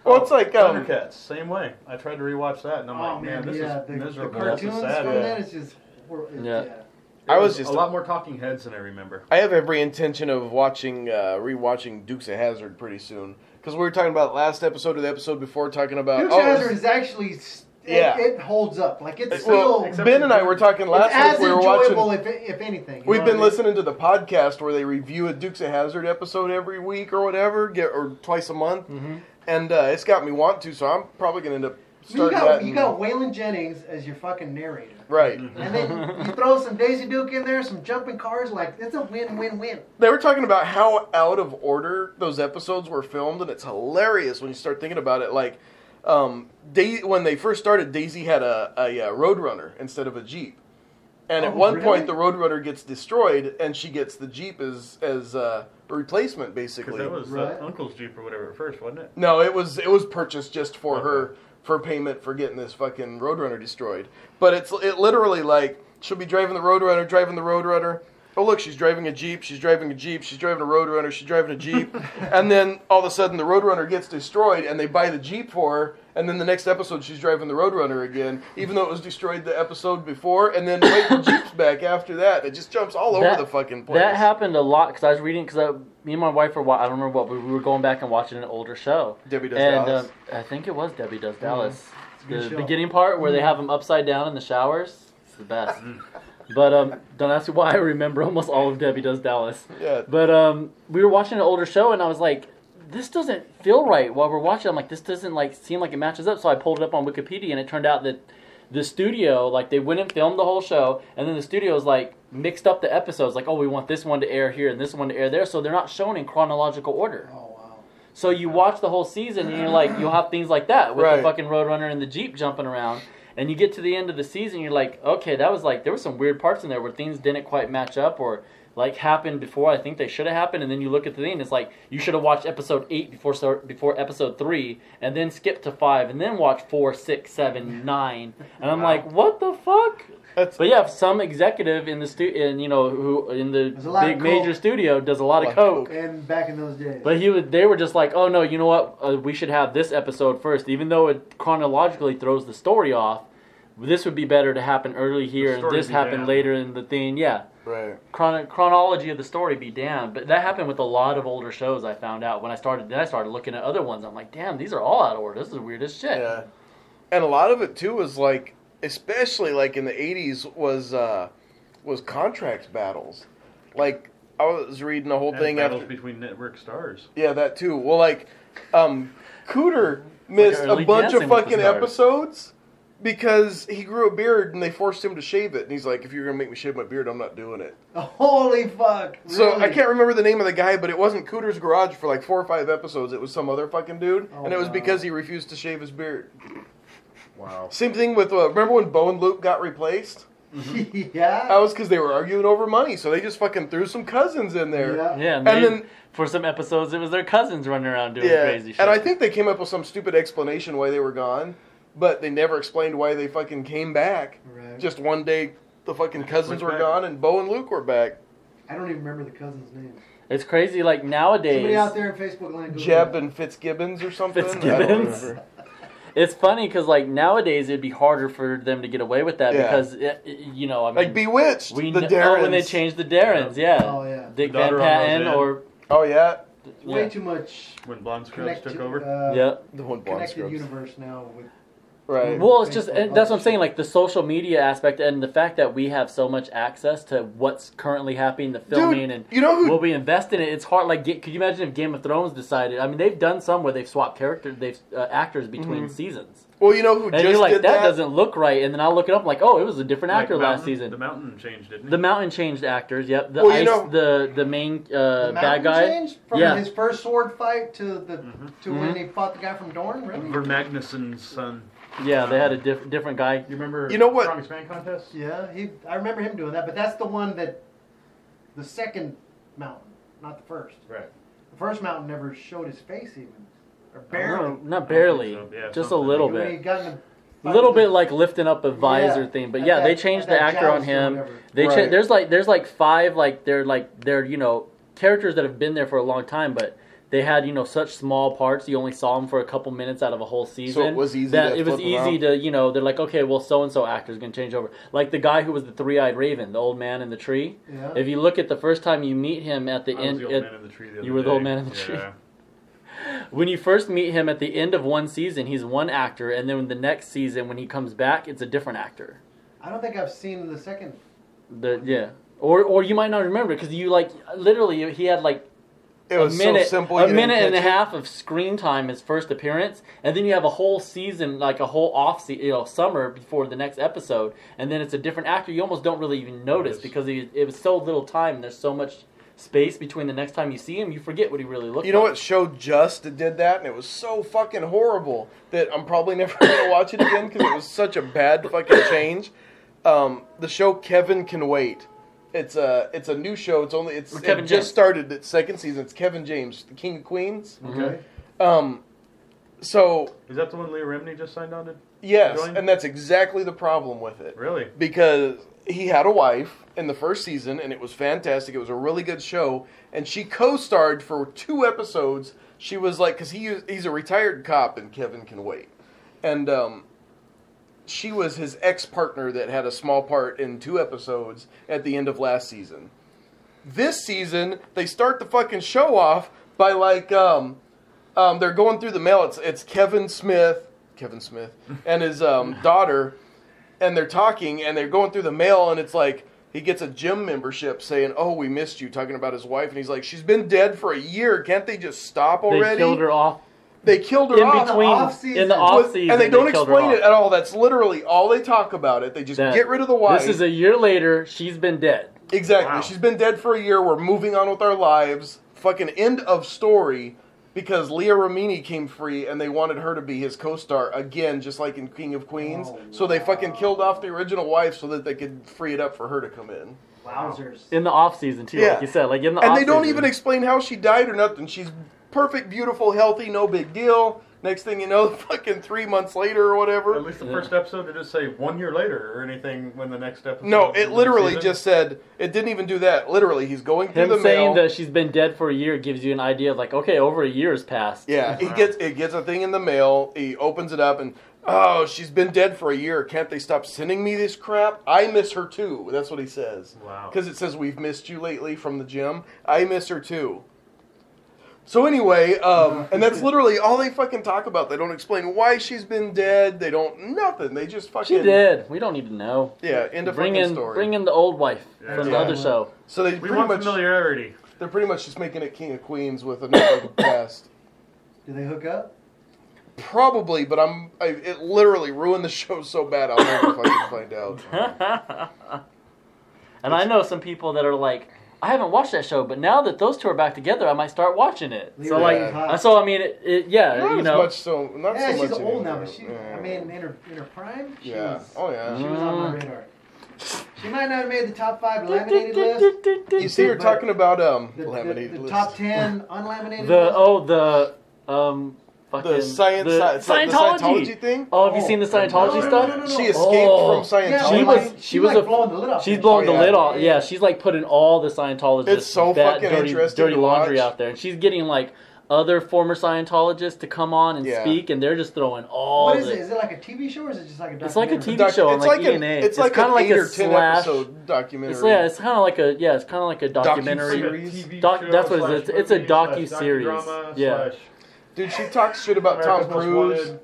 Well, it's like Thundercats, same way. I tried to rewatch that, and I'm Oh like, man, this yeah, is the miserable. cartoons This is sad. from Yeah. that is just. Yeah. I was just a lot more talking heads than I remember. I have every intention of rewatching Dukes of Hazzard pretty soon because we were talking about last episode or the episode before talking about. Dukes of Hazzard is actually. Yeah. It holds up. Like it's well, still. except Ben for and I were talking It's last as week. We were enjoyable, watching. if anything. you We've know been what I mean? listening to the podcast where they review a Dukes of Hazzard episode every week or whatever, or twice a month, and it's got me wanting to. So I'm probably gonna end up starting that. You got Waylon Jennings as your fucking narrator. Right. And then you throw some Daisy Duke in there, some jumping cars, like it's a win-win-win. They were talking about how out of order those episodes were filmed, and it's hilarious when you start thinking about it. Like, When they first started, Daisy had a Roadrunner instead of a Jeep. And at one point, the Roadrunner gets destroyed, and she gets the Jeep as a replacement, basically. Because that was Uncle's Jeep or whatever at first, wasn't it? No, it was purchased just for her, for payment for getting this fucking Roadrunner destroyed. But it literally, like, she'll be driving the Roadrunner. Oh, look, she's driving a Jeep, she's driving a Roadrunner, she's driving a Jeep. And then all of a sudden the Roadrunner gets destroyed and they buy the Jeep for her. And then the next episode she's driving the Roadrunner again, even though it was destroyed the episode before. And then wait, the Jeep's back after that. It just jumps all over the fucking place. That happened a lot because I was reading, because me and my wife were, I don't remember what, we were going back and watching an older show. Debbie Does Dallas. I think it was Debbie Does Dallas. The beginning part where they have them upside down in the showers. It's the best. But don't ask me why I remember almost all of Debbie Does Dallas. Yeah. But we were watching an older show, and I was like, this doesn't feel right while we're watching. I'm like, this doesn't seem like it matches up. So I pulled it up on Wikipedia, and it turned out that the studio, they went and filmed the whole show, and then the studio's mixed up the episodes. Like, oh, we want this one to air here and this one to air there, so they're not shown in chronological order. Oh wow! So you watch the whole season, and you're like, you'll have things like that with the fucking Roadrunner and the Jeep jumping around. And you get to the end of the season, you're like, okay, that was there were some weird parts in there where things didn't quite match up or happened before I think they should have happened. And then you look at the thing, it's like you should have watched episode 8 before episode 3, and then skip to 5, and then watch 4, 6, 7, 9. And I'm like, what the fuck? But yeah, some executive in the who in the big major studio does a lot of coke. And back in those days. But they were just like, oh no, you know what? We should have this episode first, even though it chronologically throws the story off. This would be better to happen early here, and this happened later in the thing. Yeah, right. Chronology of the story be damned. But that happened with a lot of older shows. I found out when I started. Then I started looking at other ones. I'm like, damn, these are all out of order. This is weird as shit. Yeah, and a lot of it too was especially in the 80s was contract battles. I was reading the whole thing battles between network stars. Yeah, that too. Well, Cooter missed a bunch of fucking episodes because he grew a beard and they forced him to shave it. And he's like, if you're gonna make me shave my beard, I'm not doing it. Holy fuck! Really? So I can't remember the name of the guy, but it wasn't Cooter's Garage for 4 or 5 episodes. It was some other fucking dude, and it was because he refused to shave his beard. Wow. Same thing with, remember when Bo and Luke got replaced? Yeah. That was because they were arguing over money, so they just fucking threw some cousins in there. Yeah, and then for some episodes, it was their cousins running around doing crazy shit. And I think they came up with some stupid explanation why they were gone, but they never explained why they fucking came back. Right. Just one day, the fucking cousins were gone, and Bo and Luke were back. I don't even remember the cousins' names. It's crazy, nowadays. Somebody out there in Facebook land. Jeb and Fitzgibbons or something? Fitzgibbons? It's funny because nowadays it'd be harder for them to get away with that because Bewitched, the Darrens. when they changed the Darrens, Oh yeah. Dick Van Patten or way too much. When Blonde Scrubs took over. The one Blonde connected Scrubs. universe now with. Right. Well, it's just that's what I'm saying. The social media aspect and the fact that we have so much access to what's currently happening, the filming, and will we invest in it? It's hard. Could you imagine if Game of Thrones decided? I mean, they've done some where they've swapped actors between seasons. Well, you know who and just you're like, did that doesn't look right, and then I'll look it up. It was a different actor last season. The Mountain changed, didn't it? The Mountain changed actors. Yep. The main bad guy changed from his first sword fight to when he fought the guy from Dorne. Really? Ver Magnuson's son. Yeah, they had a different guy. You remember? You know what? Strongest Man contest? Yeah, I remember him doing that, but that's the one the second Mountain, not the first. Right. The first Mountain never showed his face even, or barely. Not barely, so. Yeah, just a little When he bit. got in A little bit lifting up a visor thing, but they changed the actor on him. There's 5 they're characters that have been there for a long time, but they had such small parts. You only saw them for a couple minutes out of a whole season. So it was easy. To they're like, okay, well, so and so actor's gonna change over. Like the guy who was the 3-eyed raven, the old man in the tree. Yeah. If you look at the first time you meet him at the end, the old man in the tree the other you were the old man in the tree. When you first meet him at the end of one season, he's one actor, and then the next season when he comes back, it's a different actor. I don't think I've seen the second. Or you might not remember because you literally he had it was minute, so simple. A minute and a half of screen time his first appearance, and then you have a whole season, a whole summer before the next episode, and then it's a different actor. You almost don't really even notice because it was so little time. And there's so much space between the next time you see him, you forget what he really looks like. You know what show just did that, and it was so fucking horrible that I'm probably never going to watch it again because it was such a bad fucking change. The show Kevin Can Wait. It's a new show. It just started its second season. It's Kevin James, the King of Queens. Okay. So is that the one Leah Remini just signed on to? Yes, join? and that's exactly the problem with it. Really? Because he had a wife in the first season, and it was fantastic. It was a really good show, and she co-starred for 2 episodes. She was like, because he's a retired cop in Kevin Can Wait, and she was his ex-partner that had a small part in 2 episodes at the end of last season. This season, they start the fucking show off by like, they're going through the mail. It's Kevin Smith, and his daughter, and they're talking, and they're going through the mail, and it's like, he gets a gym membership saying, "Oh, we missed you," talking about his wife, and he's like, "She's been dead for a year. Can't they just stop already?" They killed her off. They killed her off. In the off season. And they don't explain it at all. That's literally all they talk about it. They just get rid of the wife. This is a year later. She's been dead. Exactly. Wow. She's been dead for a year. We're moving on with our lives. Fucking end of story. Because Leah Remini came free and they wanted her to be his co-star again, just like in King of Queens. Oh, so they fucking killed off the original wife so that they could free it up for her to come in. Wowzers. In the off season too, like you said. Like in the and they don't even explain how she died or nothing. She's perfect, beautiful, healthy, no big deal. Next thing you know, fucking 3 months later or whatever. At least the first episode, did it say 1 year later or anything when the next episode? No, it literally just said, it didn't even do that. Literally, he's going through the mail. Him saying that she's been dead for a year gives you an idea of like, okay, over a year has passed. Yeah, it gets a thing in the mail, he opens it up and, oh, she's been dead for a year. Can't they stop sending me this crap? I miss her too. That's what he says. Wow. Because it says, we've missed you lately from the gym. I miss her too. So anyway, and that's literally all they fucking talk about. They don't explain why she's been dead. They don't, nothing. They just fucking... She did. We don't need to know. Yeah, end of fucking story. Bring in the old wife from the other show. So they we want familiarity. They're pretty much just making it King of Queens with a new cast. Do they hook up? Probably, but it literally ruined the show so bad I'll never fucking find out. And I know some people that are like, I haven't watched that show, but now that those two are back together, I might start watching it. So I mean, not you know. Not so much. She's old anymore. now, but I mean, in her prime, she was on my radar. She might not have made the top 5 laminated list. You see her talking about laminated list. The top 10 unlaminated list? The Scientology thing? Oh, have you seen the Scientology stuff? No. She escaped from Scientology. She's blowing the lid off. Yeah, she's like putting all the Scientologists it's so fucking interesting dirty laundry out there. And she's getting like other former Scientologists to come on and speak, and they're just throwing all What is it? Is it like a TV show or is it just like a documentary? It's like a TV show on like ENA. It's like kind of like 8 or 10 episode documentary. It's kind of like a documentary. That's what it is. It's a docu-series. Yeah. Dude, she talks shit about Tom Cruise.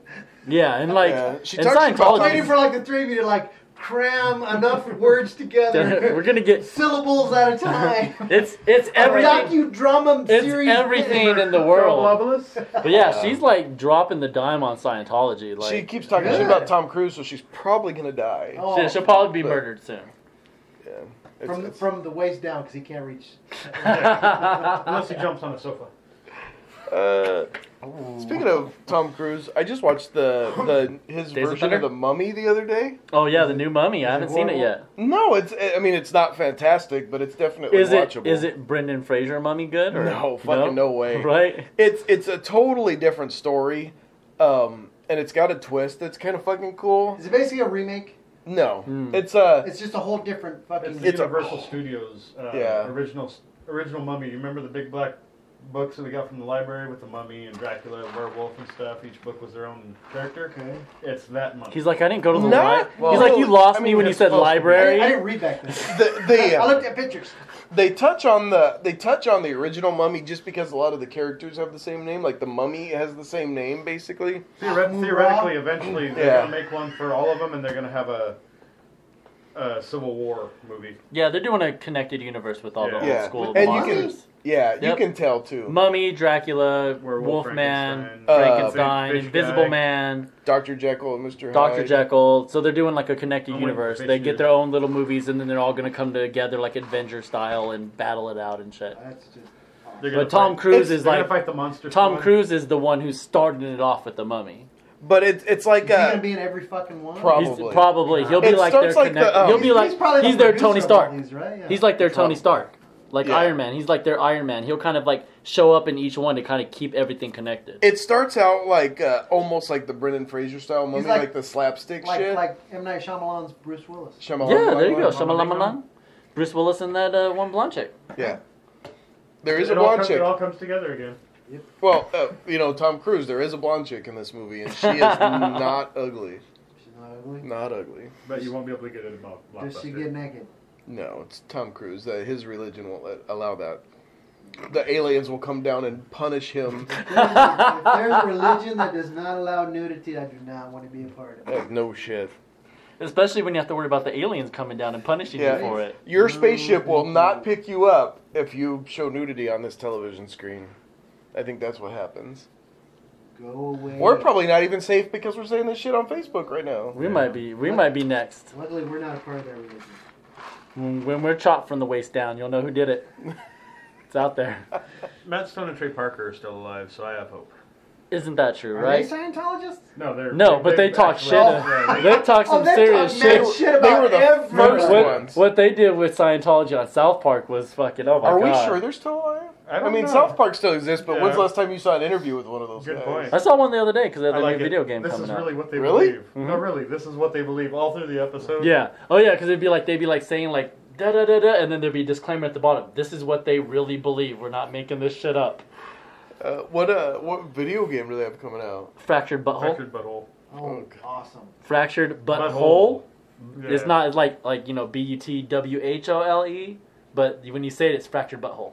Yeah, and like, she and talks Scientology. I'm waiting for like the 3 of you to like cram enough words together. We're gonna get syllables at a time. It's everything. Docudrama series. It's everything in the world. But yeah, she's like dropping the dime on Scientology. Like, she keeps talking shit about Tom Cruise, so she's probably gonna die. She'll probably be murdered soon. Yeah. From the waist down because he can't reach. Unless he jumps on a sofa. Speaking of Tom Cruise, I just watched his version of The Mummy the other day. Oh yeah, the new Mummy. I haven't seen it yet. No, it's not fantastic, but it's definitely watchable. Is it Brendan Fraser Mummy good? Or? No, fucking no way. Right? It's a totally different story, and it's got a twist that's kind of fucking cool. Is it basically a remake? No, it's just a whole different fucking. It's Universal Studios original Mummy. You remember the big black books that we got from the library with the Mummy and Dracula and Werewolf and stuff? Each book was their own character. Okay. It's that Mummy. He's like, I didn't go to the library. He's like, you lost me when you said library. I didn't read back then. I looked at pictures. They touch on the original Mummy just because a lot of the characters have the same name. Like the Mummy has the same name, basically. Theoretically, eventually they're gonna make one for all of them, and they're gonna have a Civil War movie. Yeah, they're doing a connected universe with all the Yeah. old school And monsters. you Yep. can tell too. Mummy, Dracula, Werewolf, Wolfman, Frankenstein, Frankenstein, Fish Invisible guy. Man, Dr. Jekyll and Mr. Dr. Hyde. Jekyll. So they're doing like a connected I'm waiting for universe. Fish They dude. get their own little movies, and then they're all gonna come together like Avenger style and battle it out and shit. That's just. They're gonna But Tom fight- Cruise It's- is they're like gonna fight the monster. Tom squad. Cruise is the one who started it off with the Mummy. But it's like Is he gonna be in every fucking one? Probably. He's probably he'll be It like their starts like the, connect. He'll be like probably he's the their producer Tony of all Stark. these, right? Yeah. He's like their Tony Probably. Stark, like Yeah. Iron Man. He's like their Iron Man. He'll kind of like show up in each one to kind of keep everything connected. It starts out like almost like the Brendan Fraser style movie, like- like the slapstick like shit. M. Night Shyamalan's Bruce Willis. Shyamalan, Yeah, there you go. Shyamalan. Shyamalan. Bruce Willis and that one blonde chick. Yeah. There is a It all blonde comes- chick. It all comes together again. Well, Tom Cruise, there is a blonde chick in this movie, and she is not ugly. She's not ugly. Not ugly. But you won't be able to get it in Does she Blockbuster. get naked? No, it's Tom Cruise. His religion won't allow that. The aliens will come down and punish him. If there's a religion that does not allow nudity, I do not want to be a part of it. Like, no shit. Especially when you have to worry about the aliens coming down and punishing Yeah. you for it. Your spaceship will not pick you up if you show nudity on this television screen. I think that's what happens. Go away. We're probably not even safe because we're saying this shit on Facebook right now. We might be next. Luckily, we're not a part of their religion. When we're chopped from the waist down, you'll know who did it. It's out there. Matt Stone and Trey Parker are still alive, so I have hope. Isn't that true, Are right? they Scientologists? No, they're But they talk actually- shit. Yeah, They talk some they serious talk mad shit. shit They about were the everyone. first What, ones. what they did with Scientology on South Park was fucking, oh my Are god. we sure they're still alive? I don't know. South Park still exists, but Yeah. when's the last time you saw an interview with one of those Good guys? point. I saw one the other day because they I had a like new it. video game This coming is out. really what they Really? believe. No, really, this is what they believe all through the episode. Yeah. Oh yeah, because they'd be like saying like da da da da, and then there'd be a disclaimer at the bottom. This is what they really believe. We're not making this shit up. What video game do they have coming out? Fractured butthole. Fractured butthole. Oh, Okay. awesome. Fractured butthole. Butthole. Yeah. It's not like BUTWHOLE, but when you say it, it's fractured butthole.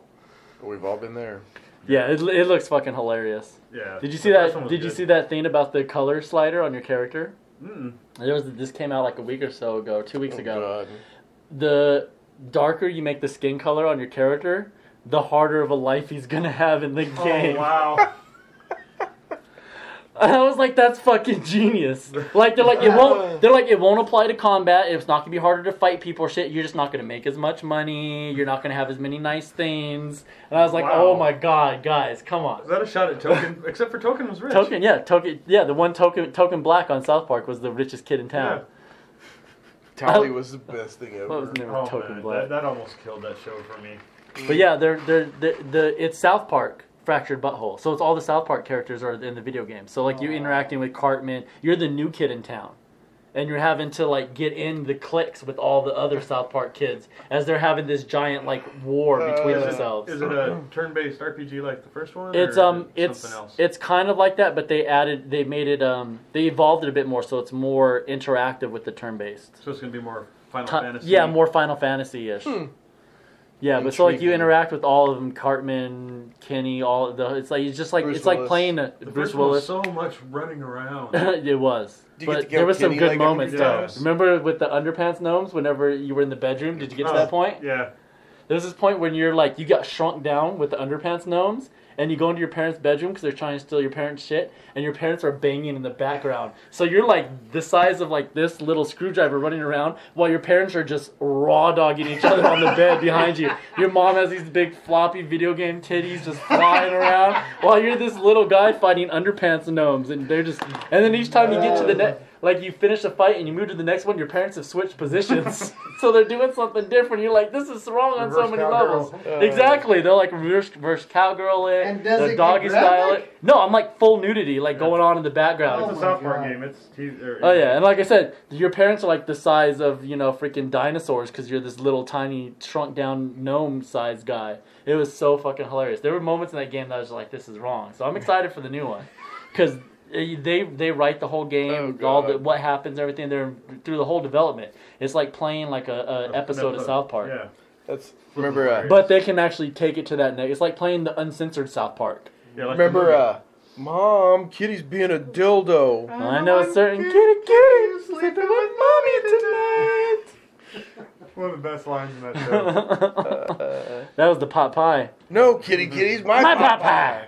We've all been there. Yeah, it looks fucking hilarious. Yeah. Did you see The first that? one was Did you good. see that thing about the color slider on your character? Mm-mm. This came out like a week or so ago, 2 weeks Oh, ago. God. The darker you make the skin color on your character, the harder of a life he's gonna have in the game. Oh, wow. I was like, that's fucking genius. Like it won't apply to combat. It's not gonna be harder to fight people or shit. You're just not gonna make as much money. You're not gonna have as many nice things. And I was like, Wow. oh my god, guys, come on. Is that a shot at Token? Except for Token was rich. Token, the one Token Black on South Park was the richest kid in town. Tally was the best thing ever. What was the name Oh, of Token man, Black? that almost killed that show for me. But yeah, it's South Park Fractured Butthole. So it's all the South Park characters are in the video game. So like you interacting with Cartman, you're the new kid in town. And you're having to like get in the cliques with all the other South Park kids as they're having this giant like war between themselves. Is it a turn-based RPG like the first one? It's or it's something else? it's kind of like that, but they made it they evolved it a bit more, so it's more interactive with the turn-based. So it's gonna be more Final Fantasy. Yeah, more Final Fantasy-ish. Yeah, but so like you Intriguing. interact with all of them, Cartman, Kenny, all the. It's like it's just like Bruce it's like Willis. playing The Bruce first one Willis. was so much running around. It was, Did you get to but go there was some Kenny good like moments 100 though. times? Remember with the underpants gnomes? Whenever you were in the bedroom, did you get to that point? Yeah. There's this point when you're like you got shrunk down with the underpants gnomes, and you go into your parents' bedroom because they're trying to steal your parents' shit, and your parents are banging in the background. So you're like the size of like this little screwdriver running around while your parents are just raw dogging each other on the bed behind you. Your mom has these big floppy video game titties just flying around while you're this little guy fighting underpants gnomes, and they're just. And then each time you get to the next. Like you finish a fight and you move to the next one, your parents have switched positions, so they're doing something different. You're like, this is wrong on so Reverse many cowgirl. levels. Exactly, they're like reverse cowgirl it, And does the it get doggy style graphic? it. No, I'm like full nudity, like going on in the background. It's a my South Park God. game. Oh yeah, and like I said, your parents are like the size of freaking dinosaurs because you're this little tiny shrunk down gnome sized guy. It was so fucking hilarious. There were moments in that game that I was like, this is wrong. So I'm excited for the new one because they write the whole game, Oh, all God. what happens, everything. They're through the whole development. It's like playing like a episode of South Park. Yeah. That's remember. But they can actually take it to that next. It's like playing the uncensored South Park. Yeah, like the movie. Remember, Mom, Kitty's being a dildo. I know a certain kitty sleeping with mommy tonight. One of the best lines in that show. That was the pot pie. No, kitties, my pot pie.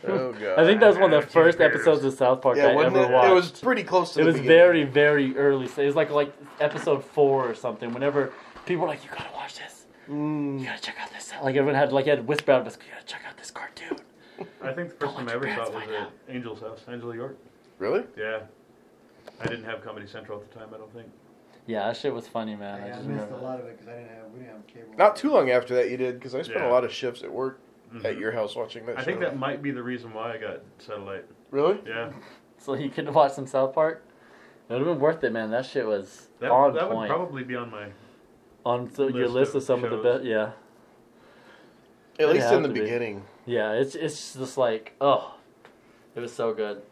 Oh god. I think that was one of the Cheese first beers. episodes of South Park I wasn't ever it? watched. It was pretty close to It the was beginning. very, very early. It was like episode 4 or something. Whenever people were like, "You gotta watch this. You gotta check out this." Like everyone had whisper out of us, "You gotta check out this cartoon." I think the first time I ever saw it was at Angel's house, Angela York. Really? Yeah. I didn't have Comedy Central at the time, I don't think. Yeah, that shit was funny, man. Yeah, I just missed remember a lot of it because we didn't have cable. Not too long after that you did, because I spent Yeah. a lot of shifts at work Mm-hmm. at your house watching that show. I think that might be the reason why I got satellite. Really? Yeah. So you could watch some South Park. It would have been worth it, man. That shit was That on would point. probably be on my... Your list of some of the shows. best. Yeah, At It'd least have in the to be. beginning. yeah. It's just like, oh, it was so good.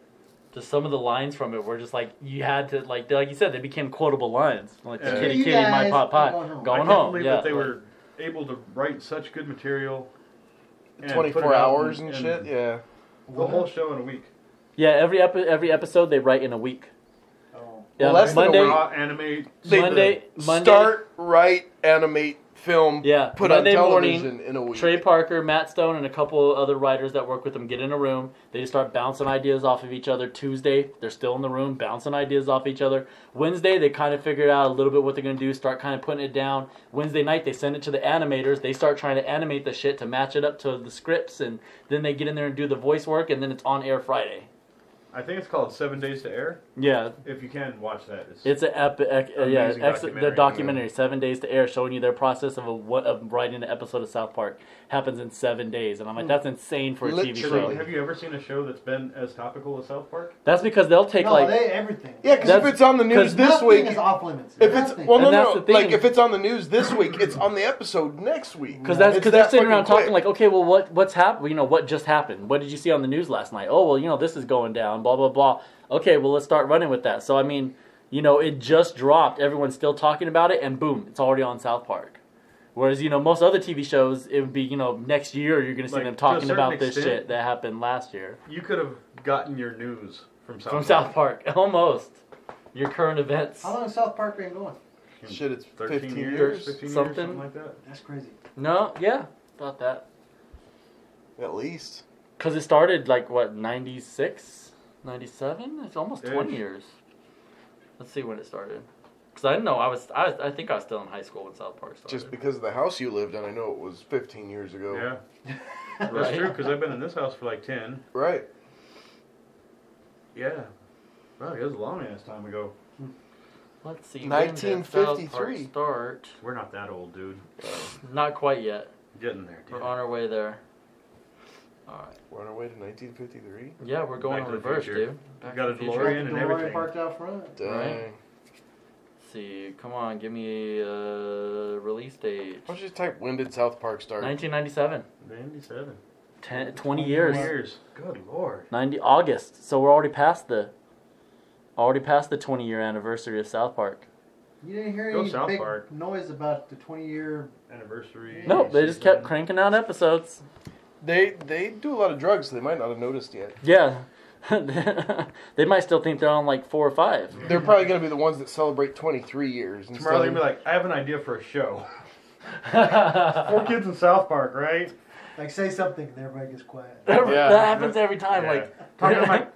Just some of the lines from it were just like you had to like you said, they became quotable lines. Like Yeah. kitty You kitty, my guys, pot pie, I'm going home. going I can't home. believe Yeah, that they like- were able to write such good material. and 24 put it out hours in- and in shit, yeah. The whole show in a week. Yeah, every episode they write in a week. Oh. Yeah, Well, less than a Monday, week. Raw, animate. Monday, Start, write, animate, film, Yeah, put Monday on morning, television in a week. Trey Parker, Matt Stone, and a couple other writers that work with them get in a room. They just start bouncing ideas off of each other. Tuesday, they're still in the room, bouncing ideas off each other. Wednesday, they kind of figure out a little bit what they're going to do, start kind of putting it down. Wednesday night, they send it to the animators. They start trying to animate the shit to match it up to the scripts, and then they get in there and do the voice work, and then it's on air Friday. I think it's called 7 Days to Air. Yeah, If you can watch that. it's an Amazing the documentary. documentary, 7 Days to Air, showing you their process of writing an episode of South Park happens in 7 days, and I'm like, that's insane for a TV Literally. show. Have you ever seen a show that's been as topical as South Park? That's because they'll take No, everything. Yeah, because if That's- it's on the news 'cause this Nothing week, is off limits. if it's Nothing. well, And that's no, the thing. like if it's on the news this week, it's on the episode next week. because It's they're that sitting fucking around quick. talking like, okay, well, what's happened? You know, what just happened? What did you see on the news last night? Oh, well, you know, this is going down. Blah blah blah. Okay, well, let's start running with that. So I mean, you know, it just dropped. Everyone's still talking about it, and boom, it's already on South Park. Whereas, you know, most other TV shows, it would be, you know, next year you're going to see Like, them to a talking certain about this extent- shit that happened last year. You could have gotten your news from South From Park. South Park, almost. Your current events. How long has South Park been going? Shit, it's 13 15 years, years, 15 years, Something. something like that. That's crazy. No, yeah, about that. at least. Because it started, like, what, 96? 97? It's almost 20 Ish. years. Let's see when it started. Because I didn't know, I think I was still in high school when South Park started. Just because of the house you lived in, I know it was 15 years ago. Yeah, that's Right. true, because I've been in this house for like 10. Right. Yeah. Well, it was a long ass time ago. Let's see. when did South Park 1953. start? We're not that old, dude. Not quite yet. Getting there, dude. We're on our way there. Alright. We're on our way to 1953. Yeah, we're going Back in to the reverse, future. dude. Back Got to a the future. DeLorean and DeLorean everything. parked out front. Dang. Right. Let's see. Come on, give me a release date. Why don't you just type when did South Park start? 1997. 97. 20 years. Years. Good lord. 90 August. So we're already past the 20-year anniversary of South Park. You didn't hear Go any South big Park. noise about the 20-year. Anniversary. Nope, they just kept season. cranking out episodes. They do a lot of drugs, so they might not have noticed yet. Yeah. They might still think they're on like 4 or 5. They're probably going to be the ones that celebrate 23 years. Tomorrow instead they're going to of- be like, I have an idea for a show. 4 kids in South Park, right? Like, say something and everybody gets quiet. That Yeah. happens every time. Yeah. Like, Talking to my...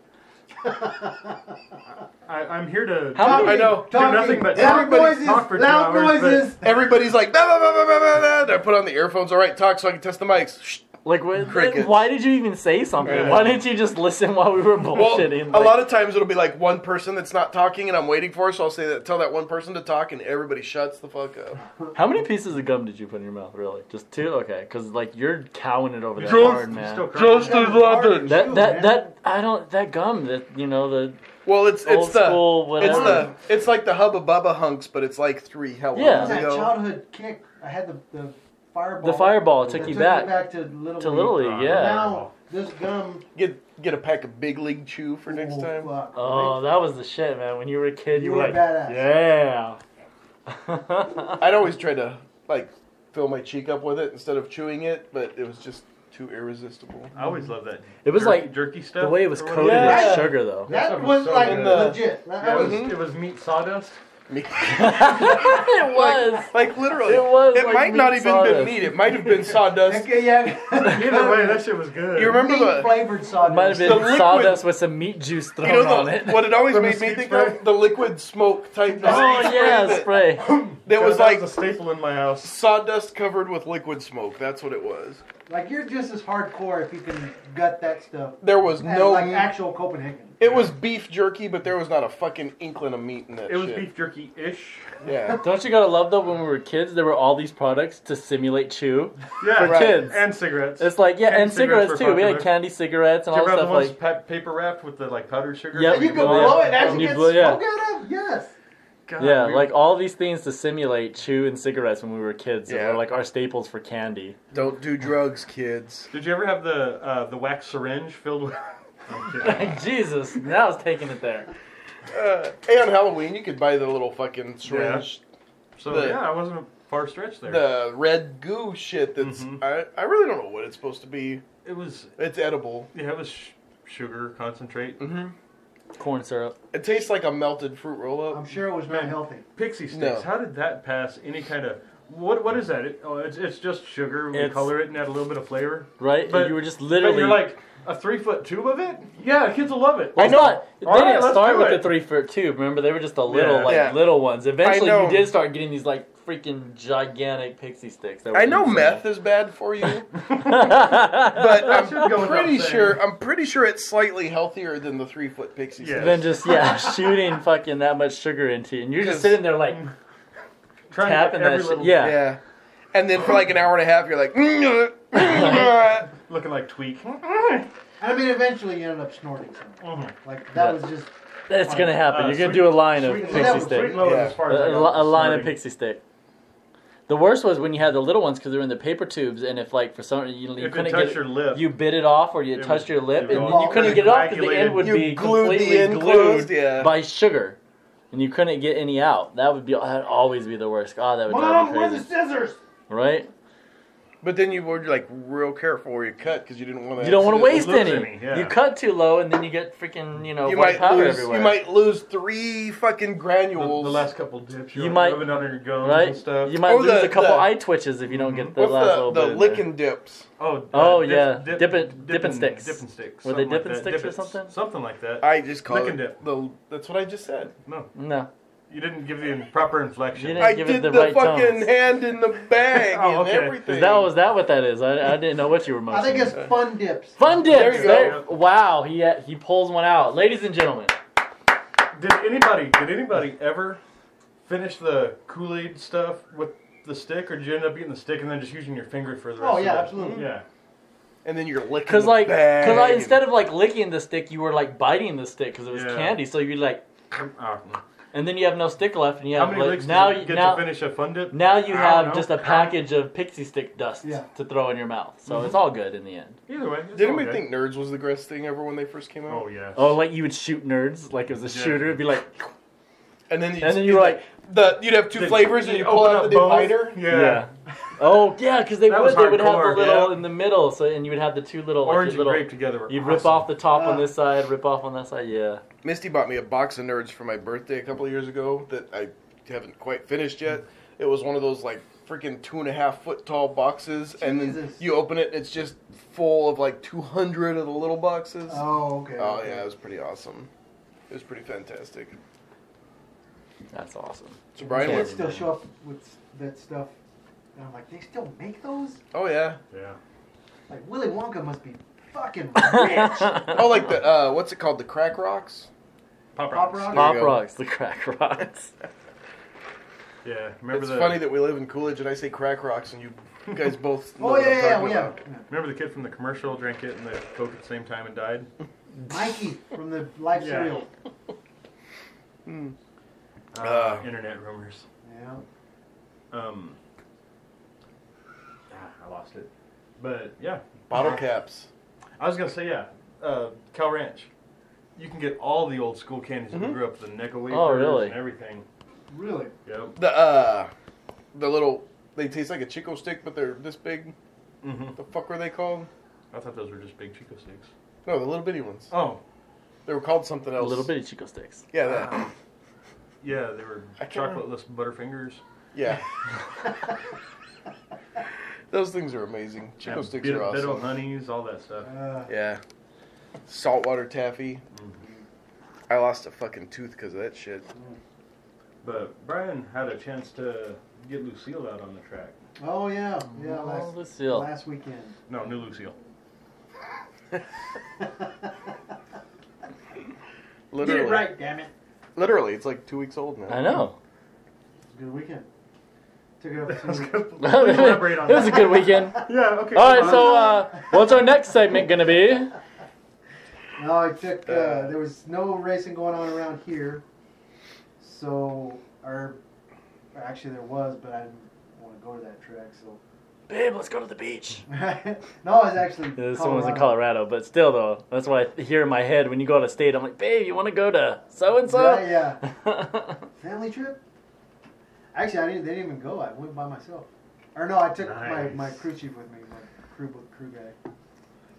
I'm here to... How many- I know. Do nothing but loud talk, noises, talk for 2 loud hours, but- noises. Everybody's like, blah, blah, blah, blah, blah, blah, blah. They put on the earphones. All right, talk so I can test the mics. Shh. like, Crickets. why did you even say something? Yeah. Why didn't you just listen while we were Well, bullshitting? a lot of times it'll be like one person that's not talking and I'm waiting for, so I'll say that, tell that one person to talk, and everybody shuts the fuck up. How many pieces of gum did you put in your mouth? Really, just 2? Okay, because like you're cowing it over there Just- hard, man. Still crying. London. That gum, that you know, the Well, it's old the school whatever. it's like the Hubba Bubba hunks, but it's like 3 hell Yeah. It was months that ago. childhood kick. I had the fireball. The fireball took that you took back to Little to League. Little League, yeah. Now, this gum. Get a pack of Big League Chew for next time. Fuck, Oh, that was the shit, man. When you were a kid, you, You were were like, badass. yeah. I'd always try to like fill my cheek up with it instead of chewing it, but it was just too irresistible. I always love that. It was like jerky stuff. the way it was or coated whatever. in Yeah. sugar, though. That stuff was was so like good. legit. That Yeah, was, it was meat sawdust. Meat. It was. Like literally. It was It like might not meat even sawdust. been meat. It might have been sawdust. Okay, yeah. Either way, that shit was good. You remember Meat the flavored sawdust. Might have been The liquid- sawdust with some meat juice thrown you know on it. what it always From made the me steam think spray? of? The liquid smoke type. Oh yeah, that, spray. that was like a staple in my house. sawdust covered with liquid smoke. That's what it was. Like, you're just as hardcore if you can gut that stuff. There was As, no. like actual Copenhagen. It was beef jerky, but there was not a fucking inkling of meat in that. It was shit. beef jerky-ish. Yeah. Don't you gotta love though when we were kids, there were all these products to simulate chew Yeah, for right. kids. and cigarettes. It's like Candy and cigarettes were too. We had popular. candy cigarettes and Do all you that remember stuff the ones like. paper wrapped with the like powdered sugar? Yep. And you can Oh, yeah. blow it as And you you get blow- yeah. smoke out of. Yes. God, Yeah, we- like all these things to simulate chew and cigarettes when we were kids. That Yeah. were like our staples for candy. Don't do drugs, kids. Did you ever have the wax syringe filled with? I'm kidding. Jesus, now it's taking it there. Hey, on Halloween, you could buy the little fucking syringe, So The- yeah, I wasn't a far stretch there. the red goo shit. That's Mhm. I really don't know what it's supposed to be. It was It's edible. it was sugar concentrate. Mm-hmm. Corn syrup. It tastes like a melted fruit roll I'm up. sure it was not healthy. Pixie sticks. No. How did that pass any kind of what is that? It's just sugar. We It's- color it and add a little bit of flavor. Right? But- and you were just But literally. you're like a 3-foot tube of it. Yeah, kids will love it. Well, I know. They All right, didn't let's start do with it. the 3-foot tube. Remember, they were just the little, Yeah. like Yeah. little ones. Eventually, I know. you did start getting these like freaking gigantic pixie sticks. That were I know insane. meth is bad for you, but That should go I'm without pretty saying. sure it's slightly healthier than the 3-foot pixie Yeah. stick. Then just shooting fucking that much sugar into you, and you're just 'Cause- sitting there like Trying to tapping get that every shit. little Yeah. Yeah. And then for like an hour and a half, you're like, looking like tweak. I mean, eventually you ended up snorting something. Like, that Yeah. was just. That's gonna happen. You're gonna Sweet- do a line of Sweet pixie low, stick. sweet low Yeah. as far as I A got line of snorting. pixie stick. The worst was when you had the little ones because they were in the paper tubes, and if like for some reason you If it couldn't touched get your lip. you bit it off or you It touched would- your lip, it and would then you all couldn't get it off because the coagulated. end would You be glued the completely end glued closed, yeah. by sugar, and you couldn't get any out. That'd always be the worst. God, that would drive Mom, me where's the crazy. scissors? Right? But then you were like real careful where you cut because you didn't want to. You don't want to waste lose any. any, yeah. You cut too low, and then you get freaking You white might powder lose. everywhere. You might lose 3 fucking granules. The last couple dips, You you're might- rubbing under your gums right? and stuff. You might Or lose the- a couple the- eye twitches if you don't get the What's last little the bit. in licking dips? Oh, yeah. Dippin' sticks. Dippin' sticks. Were they something like dippin' that. sticks or Dippets. something? Something like that. I just call Lick it and dip. That's what I just said. No, there. No. you didn't give the proper inflection. You didn't- I give it did the the right fucking tones. hand in the bag Oh, and okay. everything. Was that what that is? I didn't know what you were motioning. I think it's fun dips. Fun dips. There you go. Wow, he pulls one out, ladies and gentlemen. Did anybody ever finish the Kool-Aid stuff with the stick, or did you end up eating the stick and then just using your finger for the rest Oh, of yeah, it? absolutely. Yeah. And then you're licking Because the bag. instead of like licking the stick, you were like biting the stick because it was Yeah. candy. So you'd like, Oh. and then you have no stick left, and you How have many like licks now did you get to finish a fun dip? now you I don't have know. just a package of pixie stick dust Yeah. to throw in your mouth. So it's all good in the end. Either way. it's Did all anybody good. think Nerds was the greatest thing ever when they first came out? Oh yeah. Oh, like you would shoot nerds like it was a Yeah. shooter. It'd be like, And then you were like, you'd have 2 Did- flavors and did you you pull open out up the both? divider. Yeah. Oh yeah, because they That would was have the hardcore, little yeah. in the middle, so and you would have the 2 little like, Orange your and little. grape together were You'd awesome. rip off the top on this side, rip off on that side. Yeah. Misty bought me a box of Nerds for my birthday a couple of years ago that I haven't quite finished yet. It was one of those like freaking 2.5 foot tall boxes, and then Jesus. you open it, and it's just full of like 200 of the little boxes. Oh, okay. Oh okay. yeah, it was pretty awesome. It was pretty fantastic. That's awesome. So Brian Kids went. still show up with that stuff. And I'm like, they still make those? Oh yeah. Yeah. Like, Willy Wonka must be fucking rich. Oh, like the what's it called? The crack rocks. Pop Pop rocks. rocks? Pop you go. rocks, the crack rocks. Yeah. Remember It's funny that we live in Coolidge and I say crack rocks and you guys both. Know Oh, what I'm yeah, yeah, talking yeah. about. Remember the kid from the commercial drank it and the Coke at the same time and died? Mikey from the Life Yeah. cereal. Internet rumors. Yeah. I lost it. But yeah. Bottle caps. I was gonna say Cal Ranch. You can get all the old school candies that we grew up with, the Necco wafers really? and everything. Really? Yep. The little. They taste like a Chico stick, but they're this big. Mm-hmm. The fuck were they called? I thought those were just big Chico sticks. No, the little bitty ones. Oh. They were called something else. Little bitty Chico sticks. Yeah, that. Yeah, they were chocolateless Butterfingers. Yeah. Those things are amazing. Chico sticks are awesome. Biddle honeys, all that stuff. Yeah. Saltwater taffy. I lost a fucking tooth because of that shit. But Brian had a chance to get Lucille out on the track. Oh yeah, last weekend. No, new Lucille. Literally. Get it right, damn it. Literally, it's like 2 weeks old now. I know. It's a good weekend. Took it up 2 weeks. It was a good weekend. Yeah, okay. All right, so what's our next segment going to be? No, I took. There was no racing going on around here, so actually there was, but I didn't want to go to that track. So, Babe, let's go to the beach. no, it was actually. This one was in Colorado, but still though, that's what I hear in my head when you go out of state. I'm like, babe, you want to go to so and so? Yeah. Family trip. Actually, they didn't even go. I went by myself. Or no, I took my crew chief with me, my crew guy.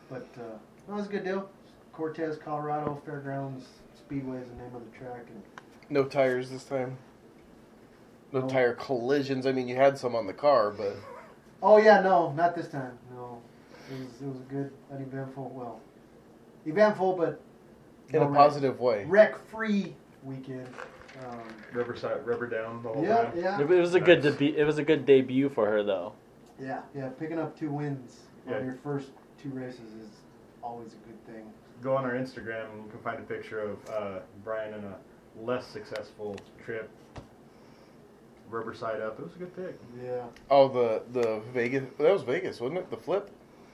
But it was a good deal. Cortez, Colorado, Fairgrounds Speedway is the name of the track. And no tires this time. No tire collisions. I mean, you had some on the car, but. Oh yeah, no, not this time. No, it was a good, uneventful. Eventful, but in a positive way. Wreck-free weekend. Rubber down the whole yeah, time. Yeah. It was a good it was a good debut for her though. Yeah. Picking up 2 wins on your first 2 races is always a good thing. Go on our Instagram and you can find a picture of Brian in a less successful trip. Rubber side up. It was a good pick. Yeah. Oh, the Vegas. That was Vegas, wasn't it? The flip.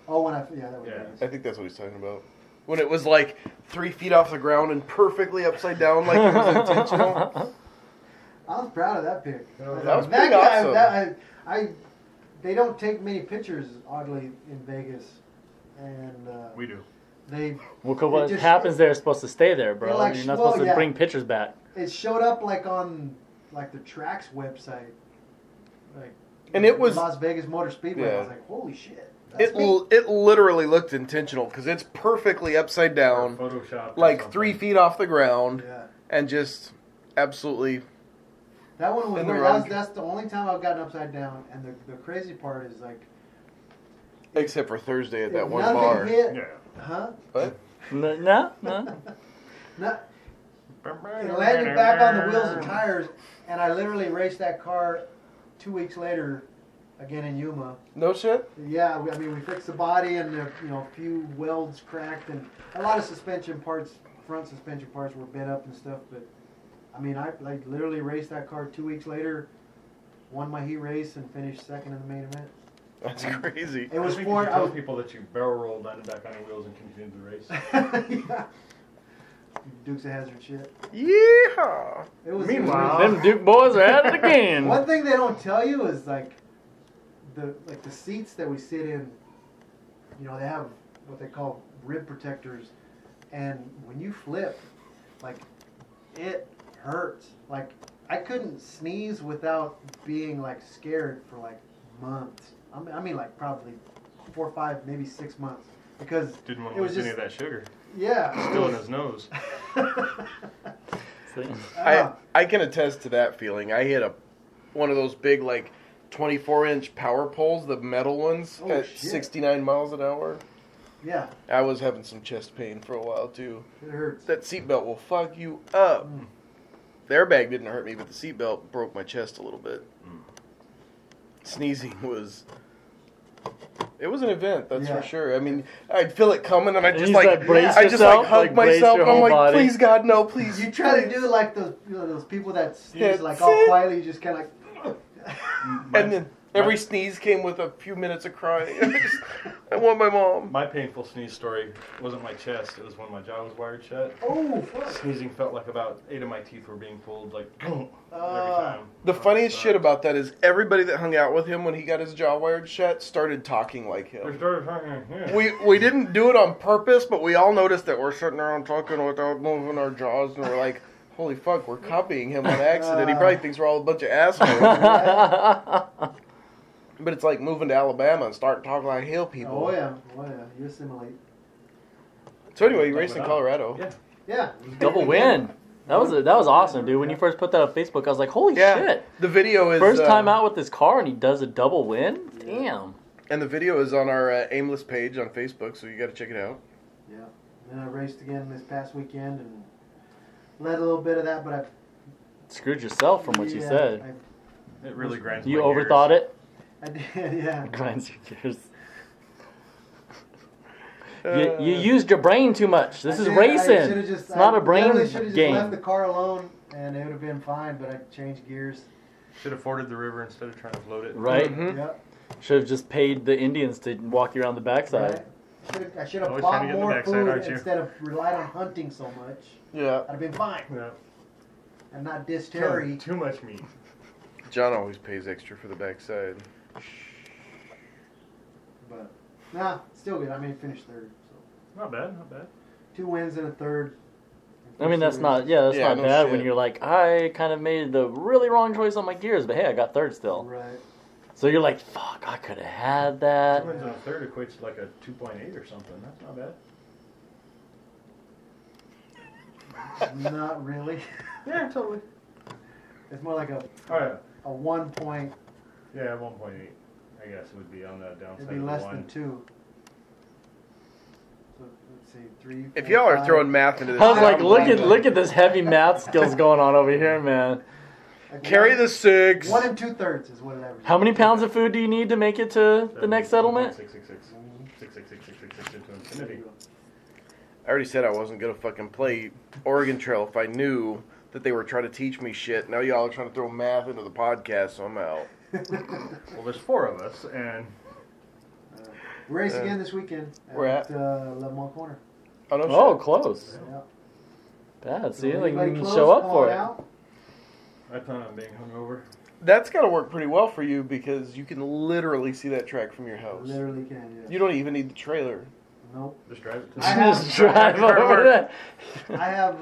Oh, that was Vegas. I think that's what he's talking about. When it was like 3 feet off the ground and perfectly upside down, like it was intentional. I was proud of that pick. That was pretty awesome. They don't take many pictures, oddly, in Vegas, and we do. What happens there is supposed to stay there, bro. Like, you're not supposed to bring pictures back. It showed up like on the track's website, and it was Las Vegas Motor Speedway. I was like, holy shit. It literally looked intentional because it's perfectly upside down, Photoshop, like 3 feet off the ground, and just absolutely. That one was weird. That's the only time I've gotten upside down, and the crazy part is like. Except for Thursday at that one bar. Yeah. Huh? What? No. It landed back on the wheels and tires, and I literally raced that car 2 weeks later, again in Yuma. No shit? Yeah, I mean we fixed the body and a few welds cracked and a lot of suspension parts, front suspension parts were bent up and stuff. But I mean I literally raced that car 2 weeks later, won my heat race and finished second in the main event. That's crazy. It was for people that you barrel rolled, landed back on your wheels, and continued the race. Yeah. Dukes of Hazzard shit. Yeah. Meanwhile, them Duke boys are at it again. One thing they don't tell you is the seats that we sit in. They have what they call rib protectors, and when you flip, it hurts. I couldn't sneeze without being scared for months. I mean probably 4 or 5, maybe 6 months because didn't want to lose any of that sugar. Yeah, still in his nose. I can attest to that feeling. I hit one of those big 24-inch power poles, the metal ones, at 69 miles an hour. Yeah. I was having some chest pain for a while too. It hurts. That seatbelt will fuck you up. The airbag didn't hurt me, but the seatbelt broke my chest a little bit. Sneezing was. It was an event, that's for sure. I mean, I'd feel it coming, and I just hug myself. I'm like, body. Please, God, no, please. You try to do those people that sneeze all quietly, you just kind of and then every sneeze came with a few minutes of crying. I want my mom. My painful sneeze story wasn't my chest; it was when my jaw was wired shut. Oh, fuck. Sneezing felt like about 8 of my teeth were being pulled, every time. The funniest shit about that is everybody that hung out with him when he got his jaw wired shut started talking like him. We didn't do it on purpose, but we all noticed that we're sitting around talking without moving our jaws, and we're like, holy fuck, we're copying him on accident. He probably thinks we're all a bunch of assholes. But it's like moving to Alabama and starting talking like hill people. Oh yeah. You assimilate. So anyway, you raced in Colorado. Yeah. Double win. That was awesome, dude. When you first put that on Facebook, I was like, holy shit. The video is... First time out with this car and he does a double win? Damn. And the video is on our Aimless page on Facebook, so you got to check it out. Yeah. Then I raced again this past weekend and led a little bit of that, but I... Screwed yourself from what you said. It really grinds You my overthought gears. it? I did, yeah. It grinds your gears. You used your brain too much. This is racing. It's not a brain should have just game. left the car alone, and it would have been fine. But I changed gears. Should have forded the river instead of trying to float it. Right? Mm-hmm. Yep. Should have just paid the Indians to walk you around the backside. Right. I should have Always bought trying to get the more backside, food aren't you? instead of relied on hunting so much. Yeah. I'd have been fine. Yeah. And not dysentery. Too much meat. John always pays extra for the backside. But, nah, still good. I mean, finished third. So. Not bad, not bad. 2 wins and a third. I mean, that's not not no bad shit. when you're like, I kind of made the really wrong choice on my gears, but hey, I got third still. Right. So you're like, fuck, I could have had that. 2 wins and a third equates to like a 2.8 or something. That's not bad. Not really. Yeah, totally. It's more like a Oh, yeah. 1 point. Yeah, 1.8. I guess it would be on the downside It'd be of the less 1. than 2. So let's see, 3. If 4, y'all are 5. throwing math into this, I was like, I'm look at this heavy math skills going on over here, man. Like Carry the 6. 1 2/3 is what it averages. How many pounds of food do you need to make it to the next settlement? 666 into infinity. I already said I wasn't gonna fucking play Oregon Trail if I knew that they were trying to teach me shit. Now y'all are trying to throw math into the podcast, so I'm out. Well, there's 4 of us, and We race again this weekend. Where at? Le Mans Corner. Oh, no Oh, shit. close. Yeah. Bad. See, So like you anybody can close, show up come for on it. out. I plan on being hungover. That's got to work pretty well for you because you can literally see that track from your house. Literally can, yeah. You don't even need the trailer. Nope. Just drive it to I have- Just drive over there. I have,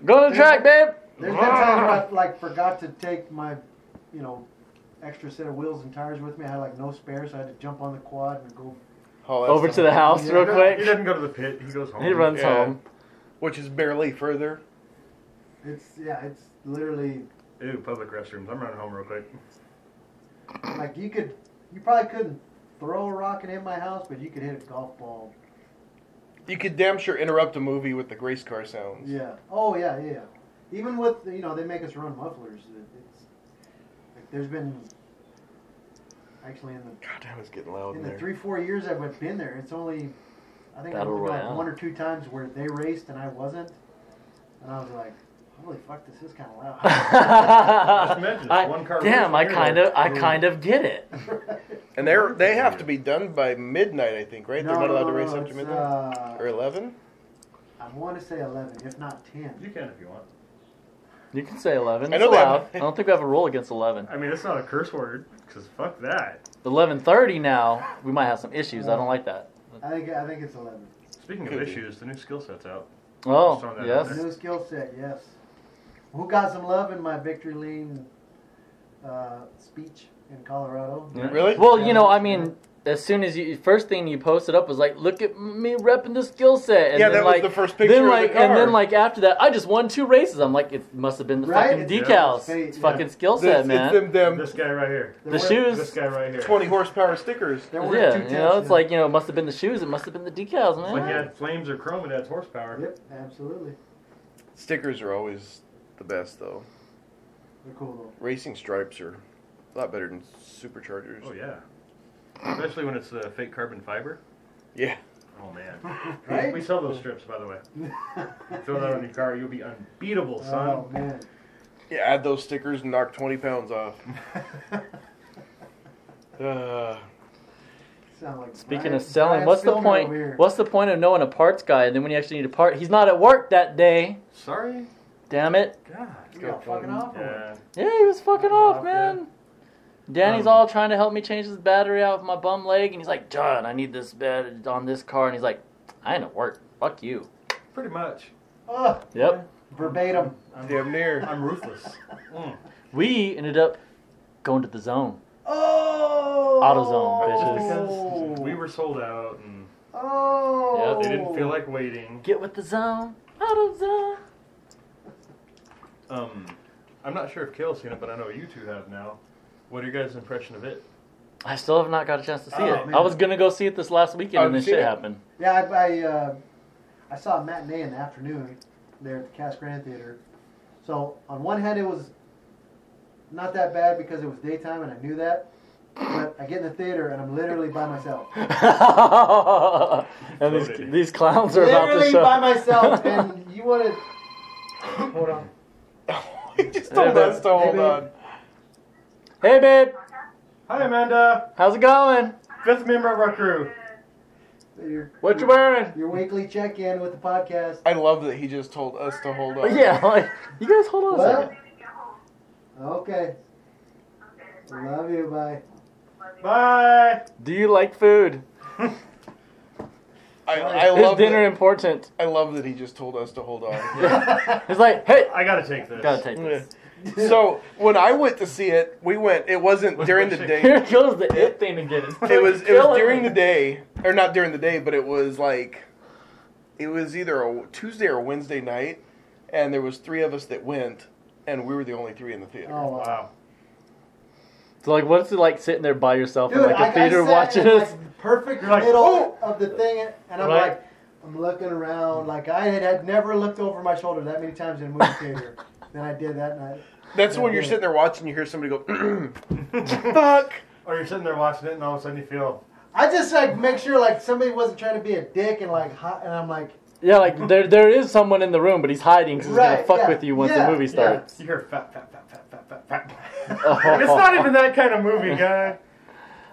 Go to the track, babe. there's been times where I like forgot to take my, extra set of wheels and tires with me. I had like no spare, so I had to jump on the quad and go. Haul that Over stuff to the up. house real He quick. doesn't go to the pit. He goes home. He runs Yeah. home. Which is barely further. It's literally Ew, public restrooms. I'm running home real quick. like you probably couldn't throw a rock and hit my house, but you could hit a golf ball. You could damn sure interrupt a movie with the race car sounds. Yeah. Oh yeah. Even with they make us run mufflers. It's like there's been actually God damn, it's getting loud in in the there. 3-4 years I've been there. It's only I think Battle I've been like Royale. 1 or 2 times where they raced and I wasn't, and I was like, holy fuck, this is kind of loud. Just imagine, it's one car Damn, race I here. kind of get it. And they have to be done by midnight, I think, right? They're not allowed to race after it's, midnight? Or 11? I want to say 11, if not 10. You can if you want. You can say 11. I It's know they have- allowed. I don't think we have a rule against 11. I mean, it's not a curse word, because fuck that. 11:30 now, we might have some issues. I don't like that. I think it's 11. Speaking Could of be. issues, the new skill set's out. Oh, throwing that yes. out there. New skill set, yes. Who got some love in my victory lane speech in Colorado? Yeah. Really? Well, I mean, as soon as first thing you posted up was like, look at me repping the skill set. And Yeah, then, that was like, the first picture then, of the like, car. And then like after that, I just won 2 races. I'm like, it must have been the Right? fucking It's- decals. yeah. It's fucking skill This- set, man. It's them This guy right here. The There shoes. This guy right here. 20 horsepower stickers. There were Yeah, 2 it's tests, like, it must have been the shoes. It must have been the decals, man. Like he had flames or chrome, it adds horsepower. Yep, absolutely. Stickers are always the best, though. They're cool Racing stripes are a lot better than superchargers. Oh, yeah. Especially when it's fake carbon fiber. Yeah. Oh, man. though. Right? We sell those strips, by the way. Throw that on your car, you'll be unbeatable, son. Oh, man. Yeah, add those stickers and knock 20 pounds off. Sound like Speaking Brian- of selling, Brian what's the Spillman point? over here. What's the point of knowing a parts guy and then when you actually need a part, he's not at work that day? Sorry? Damn it! God. You got fucking off. Yeah. Yeah, he was fucking off, man. Danny's Um, all trying to help me change this battery out of my bum leg, and he's like, "John, I need this bed on this car," and he's like, "I ain't at work. Fuck you." Pretty much. Oh, Yep. verbatim. Damn near. I'm ruthless. We ended up going to the zone. Oh! AutoZone, bitches. Because we were sold out and Oh! Yep. they didn't feel like waiting. Get with the zone, AutoZone. I'm not sure if Kale's seen it, but I know you two have now. What are your guys' impression of it? I still have not got a chance to see it. Man. I was gonna go see it this last weekend, and this shit happened. Yeah, I saw a matinee in the afternoon there at the Cass Grand Theater. So on one hand, it was not that bad because it was daytime and I knew that. But I get in the theater and I'm literally by myself. And these clowns are about to Literally show. by myself, and you want to hold on. He just told us to hold on. Hey, babe. Hi, Amanda. How's it going? 5th member of our crew. What you wearing? Your weekly check-in with the podcast. I love that he just told us to hold on. Yeah, like, you guys hold on a What? second. Okay. Love you. Bye. Bye. Do you like food? I Is love dinner that, important? I love that he just told us to hold on. It's like, hey, I gotta take this. gotta take this. So when I went to see it, we went. It wasn't during the day. Here goes the it thing again. It was killing during me. the day, or not during the day, but it was either a Tuesday or a Wednesday night, and there was 3 of us that went, and we were the only 3 in the theater. Oh, wow. Wow. So like, what's it like sitting there by yourself Dude, in like a theater sat watching in, this? like, the perfect You're like, middle "Oh!" of the thing, and I'm Right. like, I'm looking around. Like, I had never looked over my shoulder that many times in a movie theater than I did that night. That's Yeah, when you're yeah. sitting there watching, you hear somebody go, "Fuck." Or you're sitting there watching it, and all of a sudden you feel. I just like make sure like somebody wasn't trying to be a dick and like and I'm like, Yeah, like there is someone in the room, but he's hiding because he's gonna Right, fuck yeah, with you once yeah, the movie yeah. starts. You hear fat, fat, fat, fat, fat, fat, fat. Oh. It's not even that kind of movie, guy.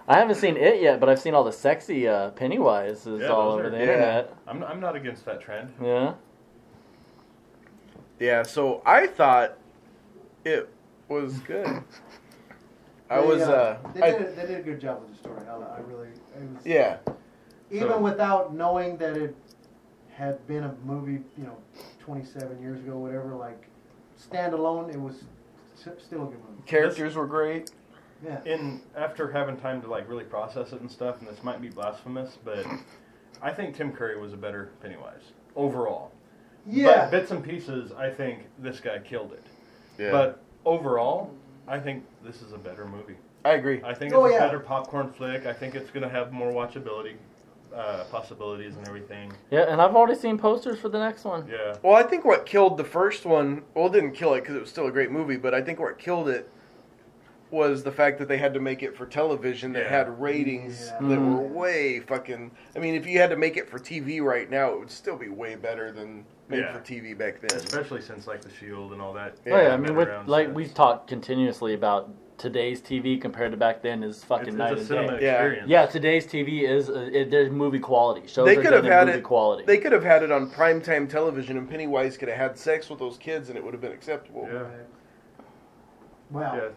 I haven't seen it yet, but I've seen all the sexy Pennywise is Yeah, all those over are- the yeah. internet. I'm not against that trend. Yeah. Yeah, so I thought it was good. I was, they did a good job with the story. I really, it was, yeah. even So- without knowing that it had been a movie, 27 years ago, whatever. Like standalone, it was still a good movie. Characters were great. Yeah. After having time to like really process it and stuff, and this might be blasphemous, but I think Tim Curry was a better Pennywise overall. Yeah. But bits and pieces, I think this guy killed it. Yeah. But overall, I think this is a better movie. I agree. I think Oh, it's a yeah. better popcorn flick. I think it's going to have more watchability possibilities and everything. Yeah, and I've already seen posters for the next one. Yeah. Well, I think what killed the first one, well, it didn't kill it because it was still a great movie, but I think what killed it was the fact that they had to make it for television that Yeah. had ratings Yeah. that Mhm. were way fucking... I mean, if you had to make it for TV right now, it would still be way better than made Yeah. for TV back then. Especially since like The Shield and all that. Yeah. Oh yeah, I been mean, with, around like since. we've talked continuously about today's TV compared to back then is fucking It's night a and cinema day. Yeah. experience. Yeah, today's TV is there's movie quality. Shows They are could done have in had movie it. quality. They could have had it on primetime television, and Pennywise could have had sex with those kids, and it would have been acceptable. Yeah. Wow. Yeah.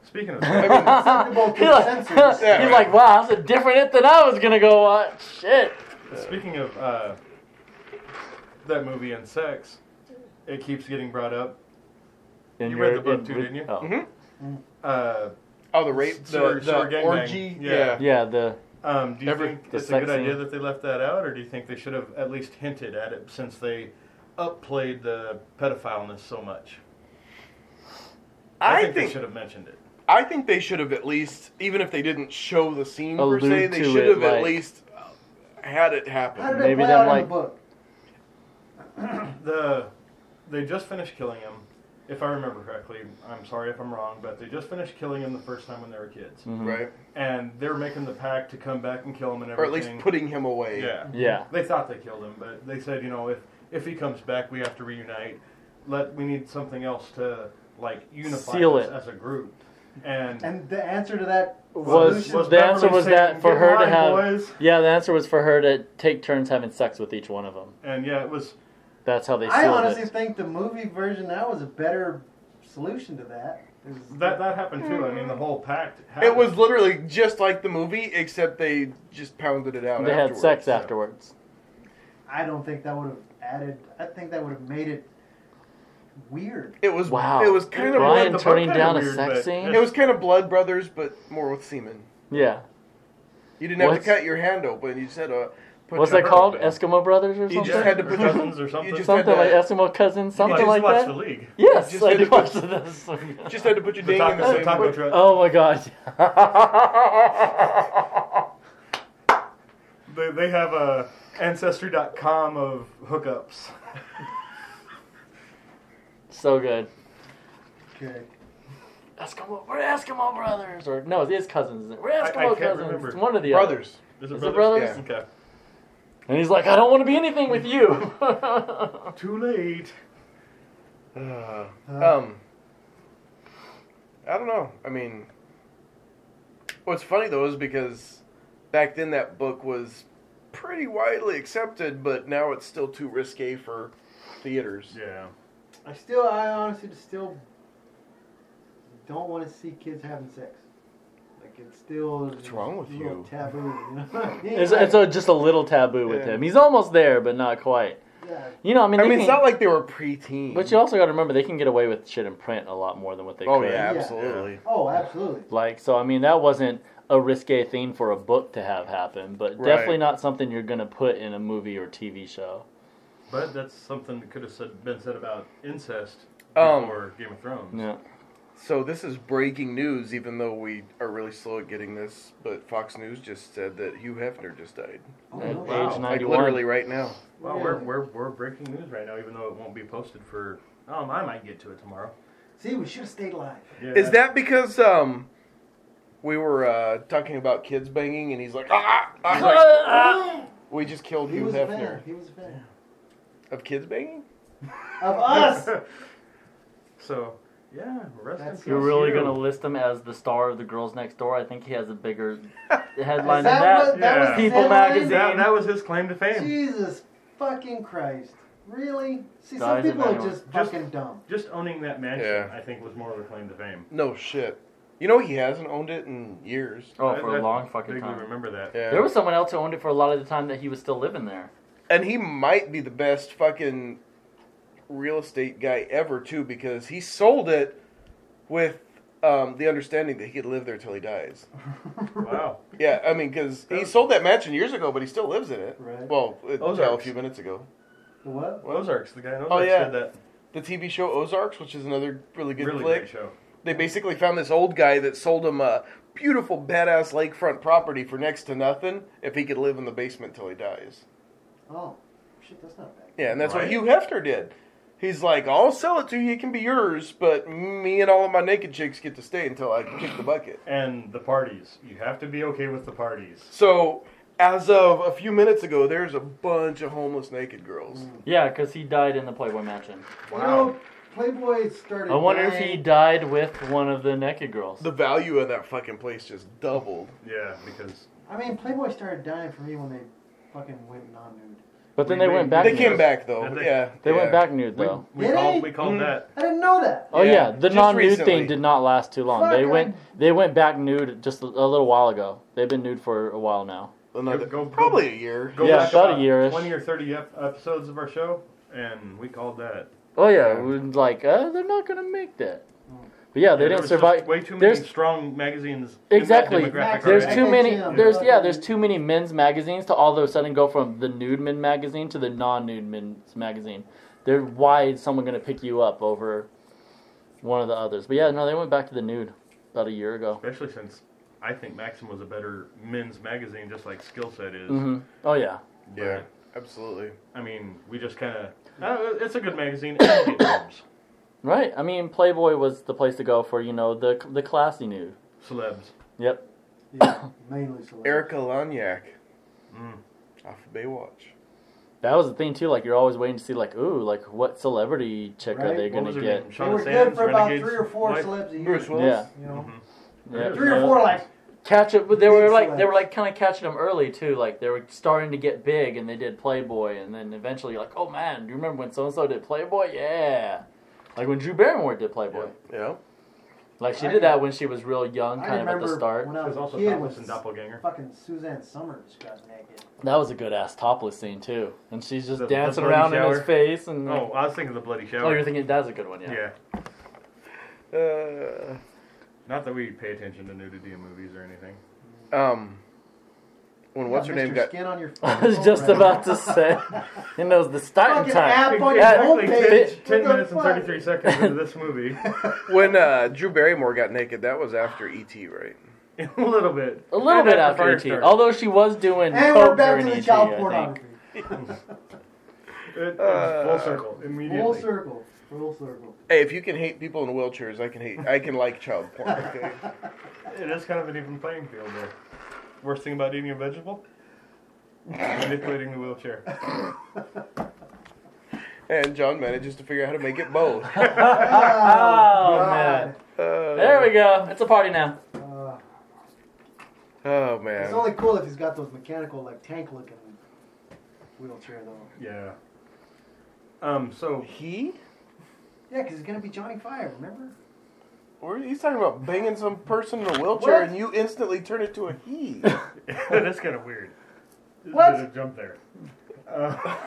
Speaking of I mean, Acceptable to He's the like, censors. Yeah. he's like, wow, that's a different it than I was gonna go watch. Shit. speaking of that movie and sex, it keeps getting brought up. In You read the book too, didn't you? Oh. Mhm. Uh, Oh, the rape, Sewer the gangbang. orgy, Yeah. Yeah, the do you Every- think the it's a good sex idea scene. that they left that out, or do you think they should have at least hinted at it since they upplayed the pedophileness so much? I think they should have mentioned it. I think they should have at least, even if they didn't show the scene per Allude se, they to should it, have at like- least had it How did happen. it Maybe play them, out in like- the book? They just finished killing him. If I remember correctly, I'm sorry if I'm wrong, but they just finished killing him the first time when they were kids. mhm. Right? And they were making the pact to come back and kill him and Or at everything. least putting him away. Yeah. Yeah. They thought they killed him, but they said, if he comes back, we have to reunite. We need something else to like unify Seal us it. as a group. And And the answer to that Was solution- the answer Beverly was saying, that for "Get her to mine, have boys." yeah the answer was for her to take turns having sex with each one of them. And yeah, it was. That's how they I sealed honestly it. think the movie version now is a better solution to that. That happened too. I mean, the whole pact. It happened. was literally just like the movie, except they just pounded it out They had afterwards. sex afterwards. I don't think that would have added. I think that would have made it weird. It was Wow. It was kind of Brian the blood, book turning kinda down a weird, sex but- scene? it was kind of Blood Brothers, but more with semen. Yeah. You didn't have What's- to cut your hand open. You just had to What's that called? Eskimo Brothers or something? You just had to put Cousins or something. You just Something had like to, Eskimo Cousins, something you like watch that. The League. Yes, Just I had to did put- watch this. just had to put your The ding in the same taco way. truck. Oh my god. They have a Ancestry.com of hookups. So good. Okay. We're Eskimo Brothers. Or, no, it is cousins. We're I Eskimo can't Cousins. remember. It's one of the Brothers. Is Is it brothers? Yeah. Okay. And he's like, I don't want to be anything with you. Too late. I don't know. I mean, what's funny though is because back then that book was pretty widely accepted, but now it's still too risque for theaters. Yeah. I honestly still don't want to see kids having sex. Like it's still. What's wrong with a little you? Taboo. You know what I mean? It's Like, just a little taboo with Yeah. him. He's almost there, but not quite. yeah. You know, I mean, I they mean, can, it's not like they were preteen. but you also got to remember they can get away with shit in print a lot more than what they Oh could. yeah, Yeah. absolutely. Oh, absolutely. Like, so I mean, that wasn't a risque thing for a book to have happen, but Right. definitely not something you're gonna put in a movie or TV show. But that's something that could have been said about incest Um, before Game of Thrones. Yeah. So this is breaking news, even though we are really slow at getting this. But Fox News just said that Hugh Hefner just died, Oh, At no. wow. age like 91. literally right now. Wow, Really? we're breaking news right now, even though it won't be posted for. I might get to it tomorrow. See, we should have stayed alive. Yeah. Is that because we were talking about kids banging, and he's like, we just killed He Hugh was a fan. Hefner He was a fan. of kids banging? Of us. So yeah, rest in That's- peace. You're really Hugh. gonna list him as the star of The Girls Next Door? I think he has a bigger Is headline that than that. what that Yeah. was the People headline? magazine. That was his claim to fame. Jesus fucking Christ. Really? See, some Guys, people are Emmanuel. just fucking dumb. Just owning that mansion, Yeah. I think, was more of a claim to fame. No shit. You know he hasn't owned it in years. Oh, for I a long fucking vaguely time. remember that. Yeah. There was someone else who owned it for a lot of the time that he was still living there. And he might be the best fucking real estate guy ever too, because he sold it with the understanding that he could live there till he dies. Wow. Yeah, I mean, because he sold that mansion years ago, but he still lives in it. Right. Well, until a Ozarks. few minutes ago. The what? Ozarks, the guy in Ozarks Oh, yeah. did that. The TV show Ozarks, which is another really good Really flick. great show. They basically found this old guy that sold him a beautiful, badass lakefront property for next to nothing if he could live in the basement till he dies. Oh, shit, that's not bad. Yeah, and that's what Right. Hugh Hefner did. He's like, I'll sell it to you, it can be yours, but me and all of my naked chicks get to stay until I kick the bucket. And the parties. You have to be okay with the parties. So, as of a few minutes ago, there's a bunch of homeless naked girls. Yeah, because he died in the Playboy Mansion. You know, Playboy started. I wonder if dying- he died with one of the naked girls. The value of that fucking place just doubled. Yeah, because I mean, Playboy started dying for me when they fucking went non-nude. But then We they made- went back. They nude. came back though. Did they? Yeah. They yeah. went back nude though. we Did called, they? we called Mhm. that. I didn't know that. Oh Yeah, yeah, the just non-nude recently. thing did not last too long. Fuck, They went back nude just a little while ago. They've been nude for a while now. Another, Go- probably a year. Go Yeah, back about a year-ish. 20 or 30 episodes of our show, and we called that. Oh yeah, Yeah. we were like they're not gonna make that. But yeah, they There didn't was just survive. way too many There's- strong magazines. Exactly. In that demographic There's already. too many. Yeah. There's too many men's magazines to all of a sudden go from the nude men magazine to the non-nude men's magazine. Why is someone gonna pick you up over one of the others? But yeah, no, they went back to the nude about a year ago. Especially since I think Maxim was a better men's magazine, just like Skill Set is. Hmm. Oh yeah. Yeah, absolutely. I mean, we just kind of. It's a good magazine. And you get boobs. Right. I mean, Playboy was the place to go for the classy nude. Celebs. Yep. Yeah, mainly so. Erica Lanyak Mm. off of Baywatch. That was the thing too. Like you're always waiting to see like, ooh, like what celebrity chick are Right. they What gonna was her get? name? They Shauna were good Sands, for about Renegades 3 or 4 wife? celebs a year. Bruce Willis. Yeah. You know, Yeah. 3 or 4 like. Catch it, but they were Big like celebs. kind of catching them early too. Like they were starting to get big, and they did Playboy, and then eventually you're like, oh man, do you remember when so and so did Playboy? Yeah, like when Drew Barrymore did Playboy. Yeah. Like she I did that can- when she was real young, I kind of at remember the start. when I was There's also a kid Topless with and Doppelganger. fucking Suzanne Summers got naked. That was a good ass topless scene too, and she's just The dancing bloody around in his shower. face. And Oh, I was thinking of the bloody shower. oh, you're thinking that's a good one, yeah. Yeah. Not that we pay attention to nudity in movies or anything. when what's her name got skin on your I was just about to say. He knows the starting Fucking app time. on your Exactly homepage. 10 What the minutes and fuck? 33 seconds into this movie. when Drew Barrymore got naked. That was after E.T., right? A little bit. A little And bit after E.T. Firestarter. Although she was doing And we're coke back to during the E.T., child I pornography. think. It was full circle immediately. Full circle. Full circle. Hey, if you can hate people in wheelchairs, I can like child porn. Okay. It is kind of an even playing field there. Worst thing about eating a vegetable? Manipulating the wheelchair. And John manages to figure out how to make it both. Oh, man. There we go. It's a party now. Oh man. It's only cool if he's got those mechanical, like tank looking wheelchair though. Yeah. So He? Yeah, because he's gonna be Johnny Five. Remember? He's talking about banging some person in a wheelchair, What? and you instantly turn it to a he. that's kind of weird. There's What? a bit of jump there.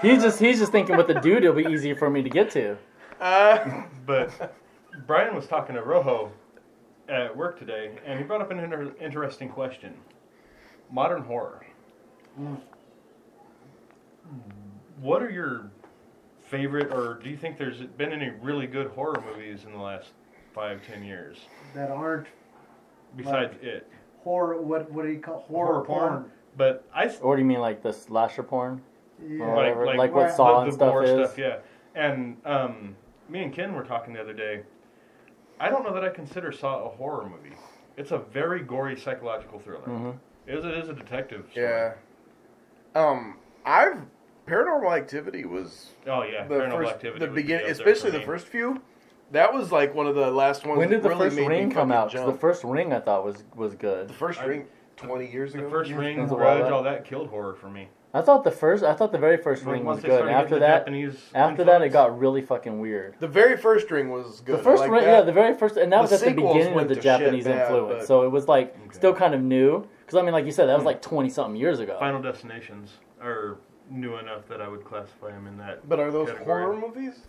He's just thinking with the dude, it'll be easier for me to get to. But Brian was talking to Rojo at work today, and he brought up an interesting question. Modern horror. What are your favorite, or do you think there's been any really good horror movies in the last 5-10 years? That aren't Besides it. horror. What do you call horror porn? But Or do you mean like the slasher porn? Yeah. Or whatever, like what what Saw and the stuff gore is? stuff, yeah. And me and Ken were talking the other day. I don't know that I consider Saw a horror movie. It's a very gory psychological thriller. Mm-hmm. It is a detective story. Yeah. Paranormal Activity was Oh yeah, the Paranormal first, Activity. the would beginning, be up there especially for the me. first few. That was like one of the last ones. When did the that really first made me Ring come fucking out? 'Cause jump. the first Ring I thought was good. The first Ring, 20 years ago. The first Ring, That's a while Grudge, back. all that killed horror for me. I thought the very first Like, Ring once was they good. started After getting the that, Japanese after that, it influence. got really fucking weird. The very first Ring was good. The first I like Ring, that. yeah, the very first, and that The was at the sequels beginning of went the to Japanese shit bad, influence. but- So it was like Okay. still kind of new. Because I mean, like you said, that was like 20-something years ago. Final Destinations are new enough that I would classify them in that. But are those category. horror movies?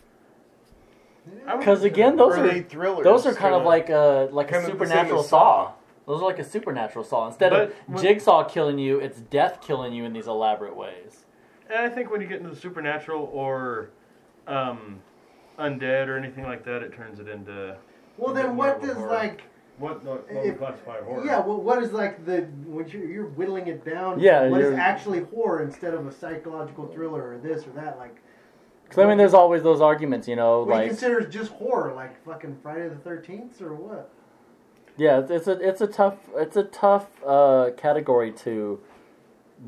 Because again, those Or are they thrillers? those are kind of like a kind of the supernatural same as Saw. Saw. Those are like a supernatural Saw. Instead But of when- Jigsaw killing you, it's death killing you in these elaborate ways. And I think when you get into the supernatural or undead or anything like that, it turns it into. Well, a bit then more what of a does horror. like? What we if- classify horror? Yeah, well, what is like the when you're whittling it down? Yeah, what is you're- actually horror instead of a psychological thriller or this or that? Like, Because I mean, there's always those arguments, you know, what do you like consider just horror? Like fucking Friday the 13th or what? yeah, it's a tough category to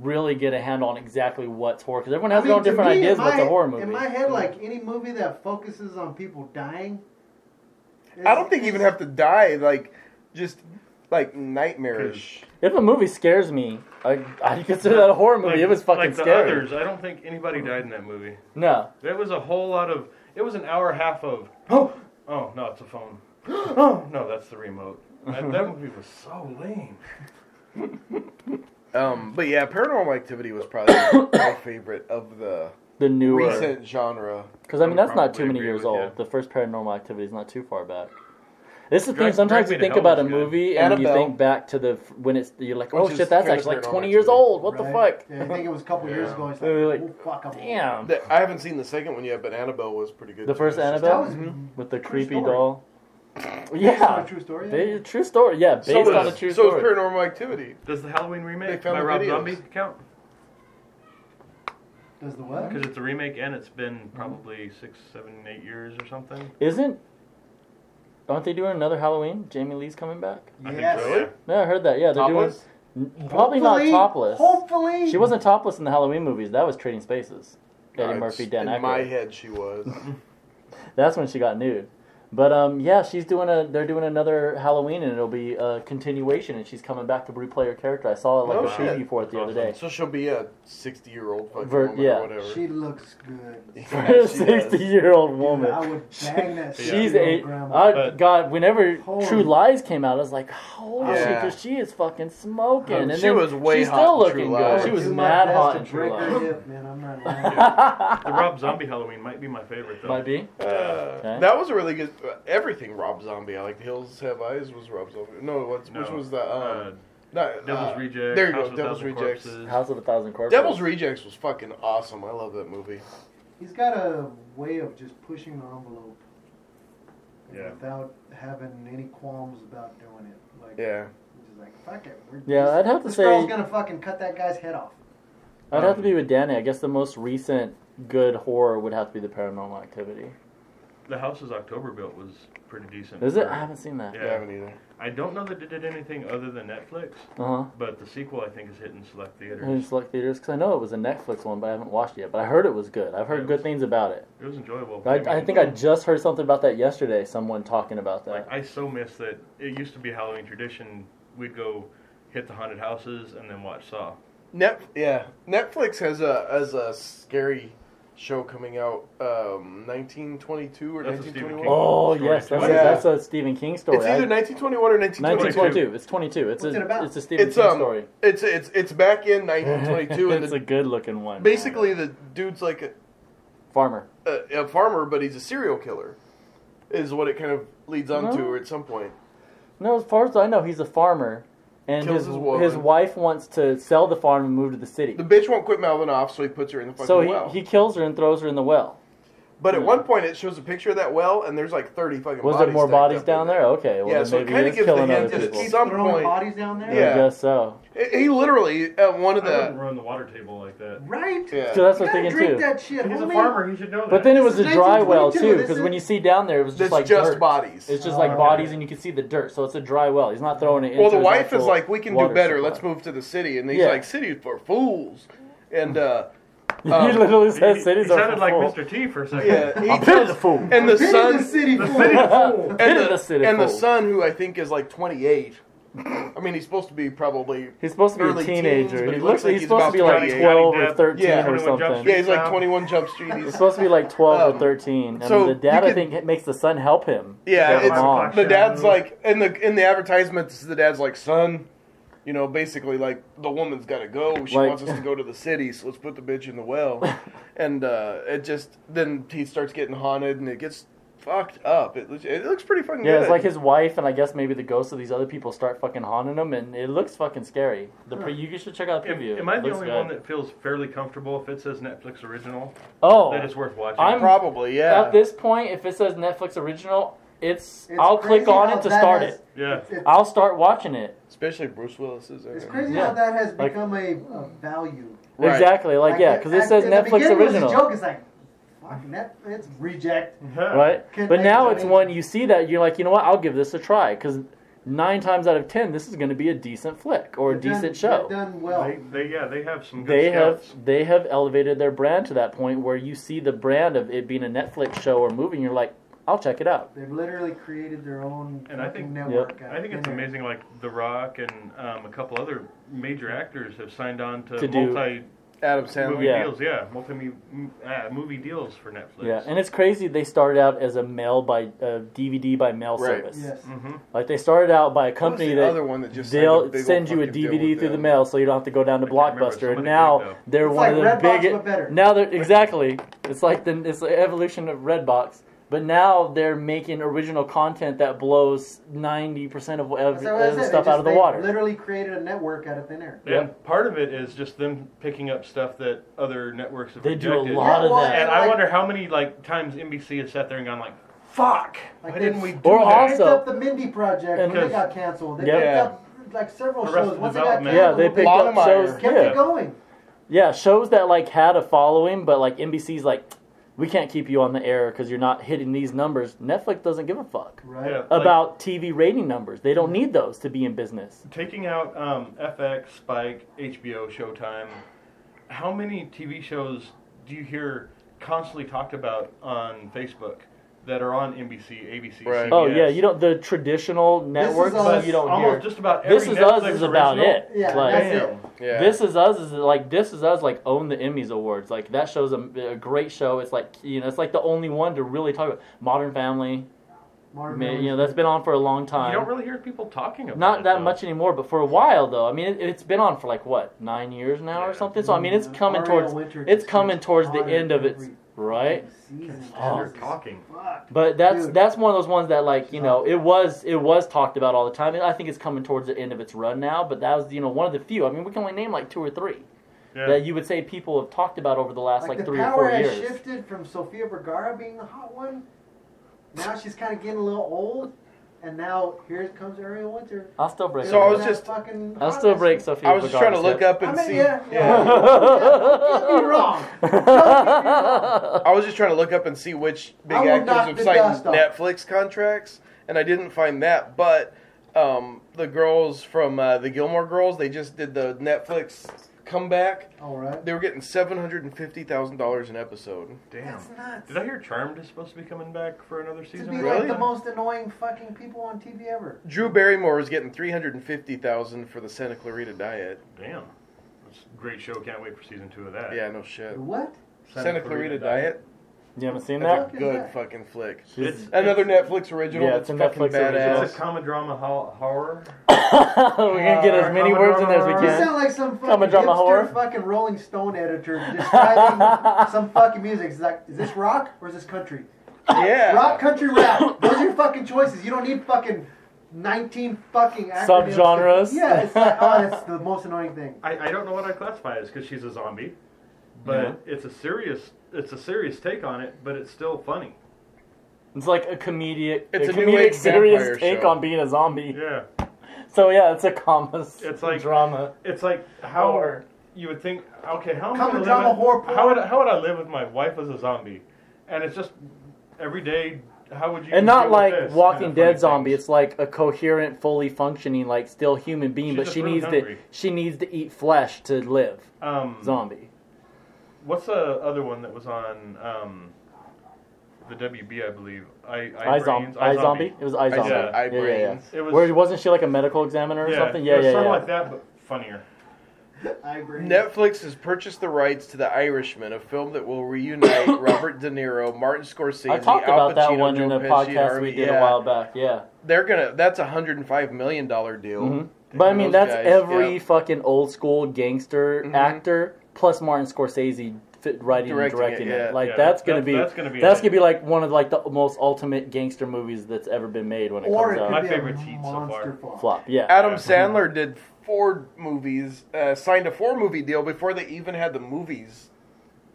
really get a handle on exactly what's horror. Because everyone has their own to different me, ideas in what's my- a horror movie. In my head, like any movie that focuses on people dying. I don't think you even have to die. Like, just like nightmarish. If a movie scares me, I consider that a horror movie. Like, It was fucking like the scary. others, I don't think anybody died in that movie. No. There was a whole lot of. It was an hour and a half of. Oh no, it's a phone. Oh no, that's the remote. That movie was so lame. But yeah, Paranormal Activity was probably my favorite of the newer. recent genre. Because I mean, I would that's not too probably many agree years with you. old. The first Paranormal Activity is not too far back. This is the thing. Drag- Sometimes Drag you Me to think Hell about a was good. movie and you Annabelle. think back to the when it's you're like, oh Which is shit, that's kind of actually like Paranormal 20 years Activity. old. What the Right? fuck? Yeah, I think it was a couple years ago. It's like, They're like, oh, fuck, I'm Damn. I haven't seen the second one yet, but Annabelle was pretty good. The too. first It's just- Annabelle That was with the true creepy story. doll. Based on Yeah, a true story. True story. Yeah, based So on a is, true so story. is Paranormal Activity. Does the Halloween They remake found by the Rob videos. Zombie count? Does the what? Because it's a remake and it's been probably 6, 7, 8 years or something. Aren't they doing another Halloween? Jamie Lee's coming back. I Yes. think so, yeah. Yeah, I heard that. Yeah, they're Topless? doing probably not Hopefully- topless. Hopefully. She wasn't topless in the Halloween movies. That was Trading Spaces. Eddie No, Murphy, it's- Dan In my Aykroyd. head, she was. That's when she got nude. But yeah, they're doing another Halloween, and it'll be a continuation, and she's coming back to replay her character. I saw like Oh, a shit. preview for it the other day. So she'll be a 60-year-old fucking Ver- woman yeah. or whatever. She looks good. For a She does. 60-year-old Dude, woman. I would bang that. She's 60-year-old a grandma. But- God. Whenever Holy- True Lies came out, I was like, holy shit, Yeah. 'cause she is fucking smoking. Oh, And she then was way she's hot still in looking True good. Lies. She was Do my mad best hot to in True break her Lies. hip, man. I'm not lying. The Rob Zombie Halloween might be my favorite, though. Might be. Okay. That was a really good. Everything Rob Zombie. I like The Hills Have Eyes was Rob Zombie. No, which No, was the Devil's Rejects. There you House go, of Devil's 1,000 Rejects. Corpses. House of a Thousand Corpses. Devil's Rejects was fucking awesome. I love that movie. He's got a way of just pushing the envelope. Yeah. Without having any qualms about doing it. Like, Yeah. just like, fuck it. I'd have to this say girl's gonna fucking cut that guy's head off. I'd have to be with Danny. I guess the most recent good horror would have to be the Paranormal Activity. The House's October Built was pretty decent. Is it? I haven't seen that. Yeah. I haven't either. I don't know that it did anything other than Netflix, but the sequel I think is hitting select theaters. In select theaters, because I know it was a Netflix one, but I haven't watched it yet. But I heard it was good. I've heard good things about it. It was enjoyable. I think I just heard something about that yesterday. Someone talking about that. Like, I so miss that. It used to be a Halloween tradition. We'd go hit the haunted houses and then watch Saw. Netflix has a scary show coming out, 1922 or That's a Stephen 1921. King. Oh Story yes, too. that's a Stephen King story. It's either 1921 or 1922. 1922. It's 22. What's it about? It's a Stephen King story. It's back in 1922, and It's a good looking one. basically the dude's like Farmer. a farmer, but he's a serial killer, is what it kind of leads on to at some point. No, as far as I know, he's a farmer, and Kills his wife wants to sell the farm and move to the city. The bitch won't quit mouthing off, so he puts her in the fucking So well. he kills her and throws her in the well. But at one point, it shows a picture of that well, and there's like 30 fucking Was bodies. there more stacked bodies up down in there? Okay, well Yeah, then so it maybe kinda he's gives the killing other hint that people. at some throwing point- bodies down there? Yeah. I guess so. He literally at one of I wouldn't the run the water table like that. Right? yeah. So that's You what gotta I'm drink thinking too. that shit, He's a homie. farmer. He should know that. But then it was This a is dry well 1922, too, this because is- when you see down there, it was just It's like just dirt. bodies. It's just like okay. bodies, and you can see the dirt. So it's a dry well. He's not throwing it into Well, the his wife is actual like, we can do water better. supply. Let's move to the city, and he's Yeah. like, "City's for fools," and He literally He says cities are sounded like full. Mr. T for a second. yeah, he I'll pity tells the fool. and the Pity son the city The fool. city fool. and Pity the, the city and the fool. son, who I think is like 28. I mean, he's supposed to be probably He's supposed to be early a teenager. teens, but he he looks looks like he's he's supposed to about be like 28. 12 Johnny or Depp. 13 Yeah, or 21 Jump something. Street. yeah, he's like Now- 21 Jump Street. It's He's, supposed to be like 12 or 13. And so the dad, you I think, makes the son help him. yeah, The it's, mom. the dad's like in the advertisements. The dad's like, "Son, you know, basically like the woman's got to go. She Like- wants us to go to the city, so let's put the bitch in the well." And it just then he starts getting haunted, and it gets fucked up. It looks pretty fucking Yeah, good. it's like his wife, and I guess maybe the ghosts of these other people start fucking haunting him, and it looks fucking scary. You should check out the preview. Am I It the looks only good. one that feels fairly comfortable if it says Netflix original? Oh, That it's worth watching. I'm- Probably, yeah. at this point, if it says Netflix original, It's I'll click crazy on how it to that start has- it. Yeah. it's- I'll start watching it. Especially Bruce Willis is in It's it. crazy Yeah. how that has Like- become a value. Right. Exactly, because it says in the Netflix beginning it was original. a joke. It's like, fuck, it's reject. Right? Can't But make now it it's any- one you see that you're like, you know what? I'll give this a try because 9 times out of 10, this is going to be a decent flick or a They've decent done- show. they've done well. They have some good They scouts. have elevated their brand to that point where you see the brand of it being a Netflix show or movie, and you're like, I'll check it out. They've literally created their own And I fucking think- network. I think it's amazing. Like The Rock and a couple other major actors have signed on to, To do- multi Adam Sandler. movie Yeah. deals. Yeah, movie deals for Netflix. Yeah, and it's crazy. They started out as a DVD by mail Right. service. Yes. Mm-hmm. Like they started out by a What was company the that other one that just signed a they'll big send old you a fucking deal DVD with through the them? mail, so you don't have to go down to I can't remember. Blockbuster. And Somebody now big, though. they're It's one like of the Redbox, biggest. but better. Now they're exactly. It's like it's the evolution of Redbox. But now they're making original content that blows 90% of That's what I said. stuff out of the water. Literally created a network out of thin air. Yeah, part of it is just them picking up stuff that other networks have They do a rejected. lot of well, that. And I like- wonder how many times NBC has sat there and gone like, "Fuck, Like why they- didn't we do Or that?" also- Picked up the Mindy Project And when they because- got canceled. They Yeah. picked up like several Arrested shows. Once they got Development. Yeah, they canceled, picked up Longmire. shows. kept Yeah. it going. Yeah, shows that like had a following, but like NBC's like, we can't keep you on the air because you're not hitting these numbers. Netflix doesn't give a fuck Right. Yeah, like, about TV rating numbers. They don't need those to be in business. taking out FX, Spike, HBO, Showtime. How many TV shows do you hear constantly talked about on Facebook that are on NBC, ABC, Right. CBS? Oh yeah, you don't the traditional networks. Us. You don't Almost hear. just about every This Is Us Netflix is about original. it. Yeah, Like, that's it. Damn. Yeah. This Is Us is like This Is Us like own the Emmys awards. Like that show's a great show. It's like it's like the only one to really talk about Modern Family. That's been on for a long time. You don't really hear people talking about Not it, that though. much anymore, but for a while though. I mean, it's been on for like what 9 years now or Yeah. something. So I mean, it's coming Ariel towards Winter it's just coming gets towards the hotter end of its every Right? Seasons. And they're Jesus. talking. Fuck. But that's Dude. that's one of those ones that, like, you know, it was talked about all the time. And I think it's coming towards the end of its run now. But that was, you know, one of the few. I mean, we can only name like 2 or 3 that you would say people have talked about over the last like 3 or 4 The power years. has shifted from Sofia Vergara being the hot one. Now she's kind of getting a little old. And now here comes Ariel Winter. I'll still break. So I was it. just- I'll still break Sophia. I was just trying to look up and I mean, see. yeah. Don't get me wrong. Don't get me wrong. I was just trying to look up and see which big I will knock actors have the signed dust off. Netflix contracts, and I didn't find that. But the girls from the Gilmore Girls, they just did the Netflix comeback. All right. They were getting $750,000 an episode. Damn. That's nuts. Did I hear Charmed is supposed to be coming back for another To season? be Really? like the most annoying fucking people on TV ever. Drew Barrymore was getting $350,000 for the Santa Clarita Diet. Damn. That's a great show. Can't wait for season 2 of that. Yeah, no shit. What? Santa Clarita Diet. You haven't seen That's that? a good that? fucking flick. It's Another Netflix original. Yeah, that's it's a fucking Netflix original. badass. It's a comedy drama horror. We're gonna get as many words in there as we You can. sound like some Come and fucking drama horror. hipster fucking Rolling Stone editor describing some fucking music. It's like, is this rock or is this country? Yeah. Rock, country, rap. Those are your fucking choices. You don't need fucking 19 fucking acronyms. Subgenres. Yeah, it's like, oh, that's the most annoying thing. I don't know what I classify as because she's a zombie, but it's a serious take on it, but it's still funny. It's like a comedic, It's a a new comedic age serious vampire take show. on being a zombie. Yeah, So yeah, it's a comma. It's like- drama. it's like how Horror. you would think. Okay, how am I Comedy gonna drama, live? horror porn. How would I live with my wife as a zombie? And it's just every day. How would you? And not deal with like this? Walking And the Dead funny zombie. things. It's like a coherent, fully functioning, like still human being, She's but just she really needs hungry. she needs to eat flesh to live. Zombie. What's the other one that was on the WB? I believe. iZombie. It was iZombie. Yeah. iBrains. It was. Where wasn't she like a medical examiner or something? it was Yeah. sort of like that, but funnier. I agree. Netflix has purchased the rights to The Irishman, a film that will reunite Robert De Niro, Martin Scorsese, I talked Al about that Pacino, one Joe in a Pesci, podcast Harvey. we did Yeah. a while back. Yeah. That's a $105 million deal. Mhm. But I mean, Those that's guys, every yeah. fucking old school gangster Mhm. actor plus Martin Scorsese writing and directing Directing it, it. yeah. Like Yeah, that's gonna be that's gonna be like one of like the most ultimate gangster movies that's ever been made when it Or comes it out. My could be favorite a heat so monster far. Flop. Yeah. Adam Yeah. Sandler did 4 movies, signed a 4-movie deal before they even had the movies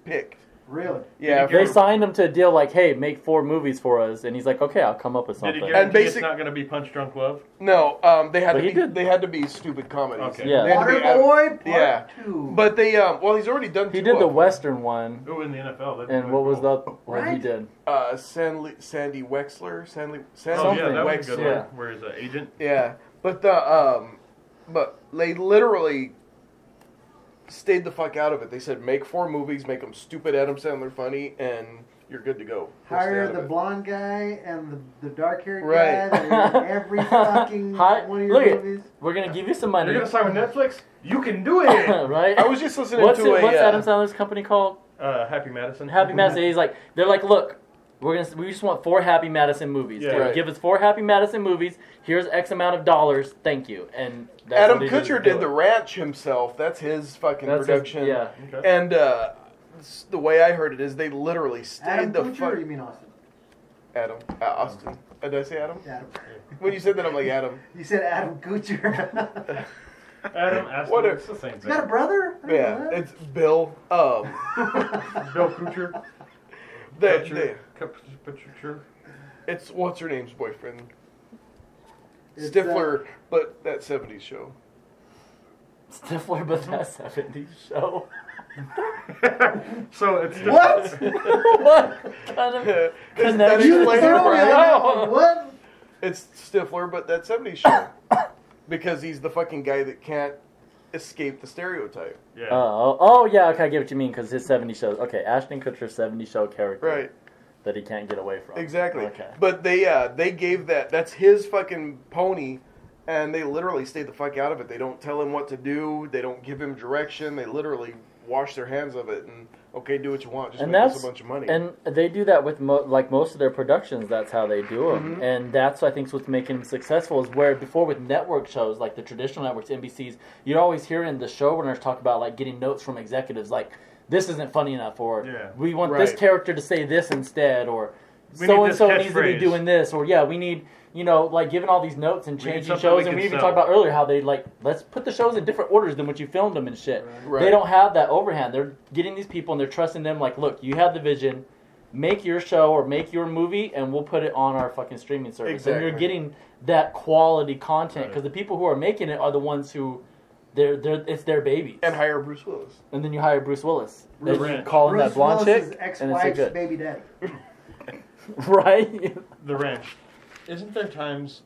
picked. Really? Yeah, They for- signed him to a deal like, hey, make 4 movies for us, and he's like, okay, I'll come up with Did something. he And guarantee it's basic- not going to be Punch Drunk Love? no, they had But to he be. did. They had to be stupid comedies. Okay. Yeah. They had to be- Waterboy Part yeah. 2. But they, well, he's already done. He 2 did the of them. Western one, Ooh, in the NFL. That'd be and really what was cool. the what he Right? did? Sandy Wexler, Sandy. Oh Something. yeah, that was a good Yeah. one. Where he's an agent. Yeah, but but they literally stayed the fuck out of it. They said make 4 movies, make them stupid Adam Sandler funny, and you're good to go. Just stay Hire out of the it. blonde guy and the dark-haired Right. guy that are in every fucking Hi- one of your look at- movies. We're gonna give you some money, You're gonna sign with Netflix? You can do it. right? I was just listening What's to what's Adam Sandler's company called? Happy Madison. Happy Madison. He's like, they're like, look, we just want 4 Happy Madison movies. Yeah. Right. Give us 4 Happy Madison movies. Here's X amount of dollars. Thank you. And that's Adam what he did Kutcher to do did The it. Ranch himself. That's his fucking That's his- production. yeah. Okay. And the way I heard it is they literally stayed Adam the Kutcher, fuck. or you mean Austin? Adam. Austin. Did I say Adam? Adam. When you said that, I'm like, Adam. You said Adam Kutcher. Adam asked What him, a- it's the same He's got a thing. brother? I didn't Yeah, know that. it's Bill. Bill Kutcher. Kutcher. It's what's her name's boyfriend, It's, Stifler, but that '70s show. Stifler, but that 70s show. So it's What? What kind of Is that connection? You explain it, threw me on Brian? that one. What? It's Stifler, but that '70s show, because he's the fucking guy that can't escape the stereotype. Yeah. Oh, yeah, okay, I get what you mean, because his 70s shows. Okay, Ashton Kutcher's 70s show character. Right. That he can't get away from. Exactly. Okay. But they gave that's his fucking pony, and they literally stayed the fuck out of it. They don't tell him what to do. They don't give him direction. They literally wash their hands of it and okay, do what you want. Just And make us that's a bunch of money. And they do that with like most of their productions. That's how they do them, and that's I think what's making them successful. Is where before with network shows like the traditional networks, NBC's, you'd always hear in the showrunners talk about like getting notes from executives, like this isn't funny enough, or Yeah. we want this Right. character to say this instead, or We so need and this so needs to be catchphrase. doing this, or we need like giving all these notes and We need changing something shows. we And we can even sell. talked about earlier how they let's put the shows in different orders than what you filmed them and shit. Right. They don't have that overhand. They're getting these people and they're trusting them. Like, look, you have the vision. Make your show or make your movie, and we'll put it on our fucking streaming service. And you're Exactly. getting that quality content Right. because the people who are making it are the ones who it's their babies. And hire Bruce Willis. And then you hire Bruce Willis. The And you Ranch. call him Bruce that blonde Willis's chick, and it's so ex-wife's good. baby daddy. Right? The Ranch. Isn't there times,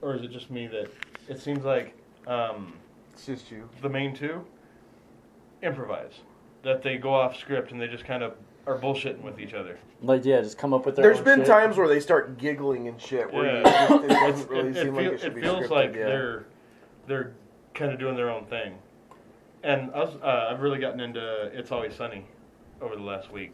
or is it just me, that it seems like It's just you. the main two improvise? That they go off script and they just kind of are bullshitting with each other. Like, just come up with their There's own been shit. times where they start giggling and shit. Where Yeah. it doesn't really seem like it should be feels scripted. like yeah. they're kind of doing their own thing. And I've really gotten into It's Always Sunny over the last week.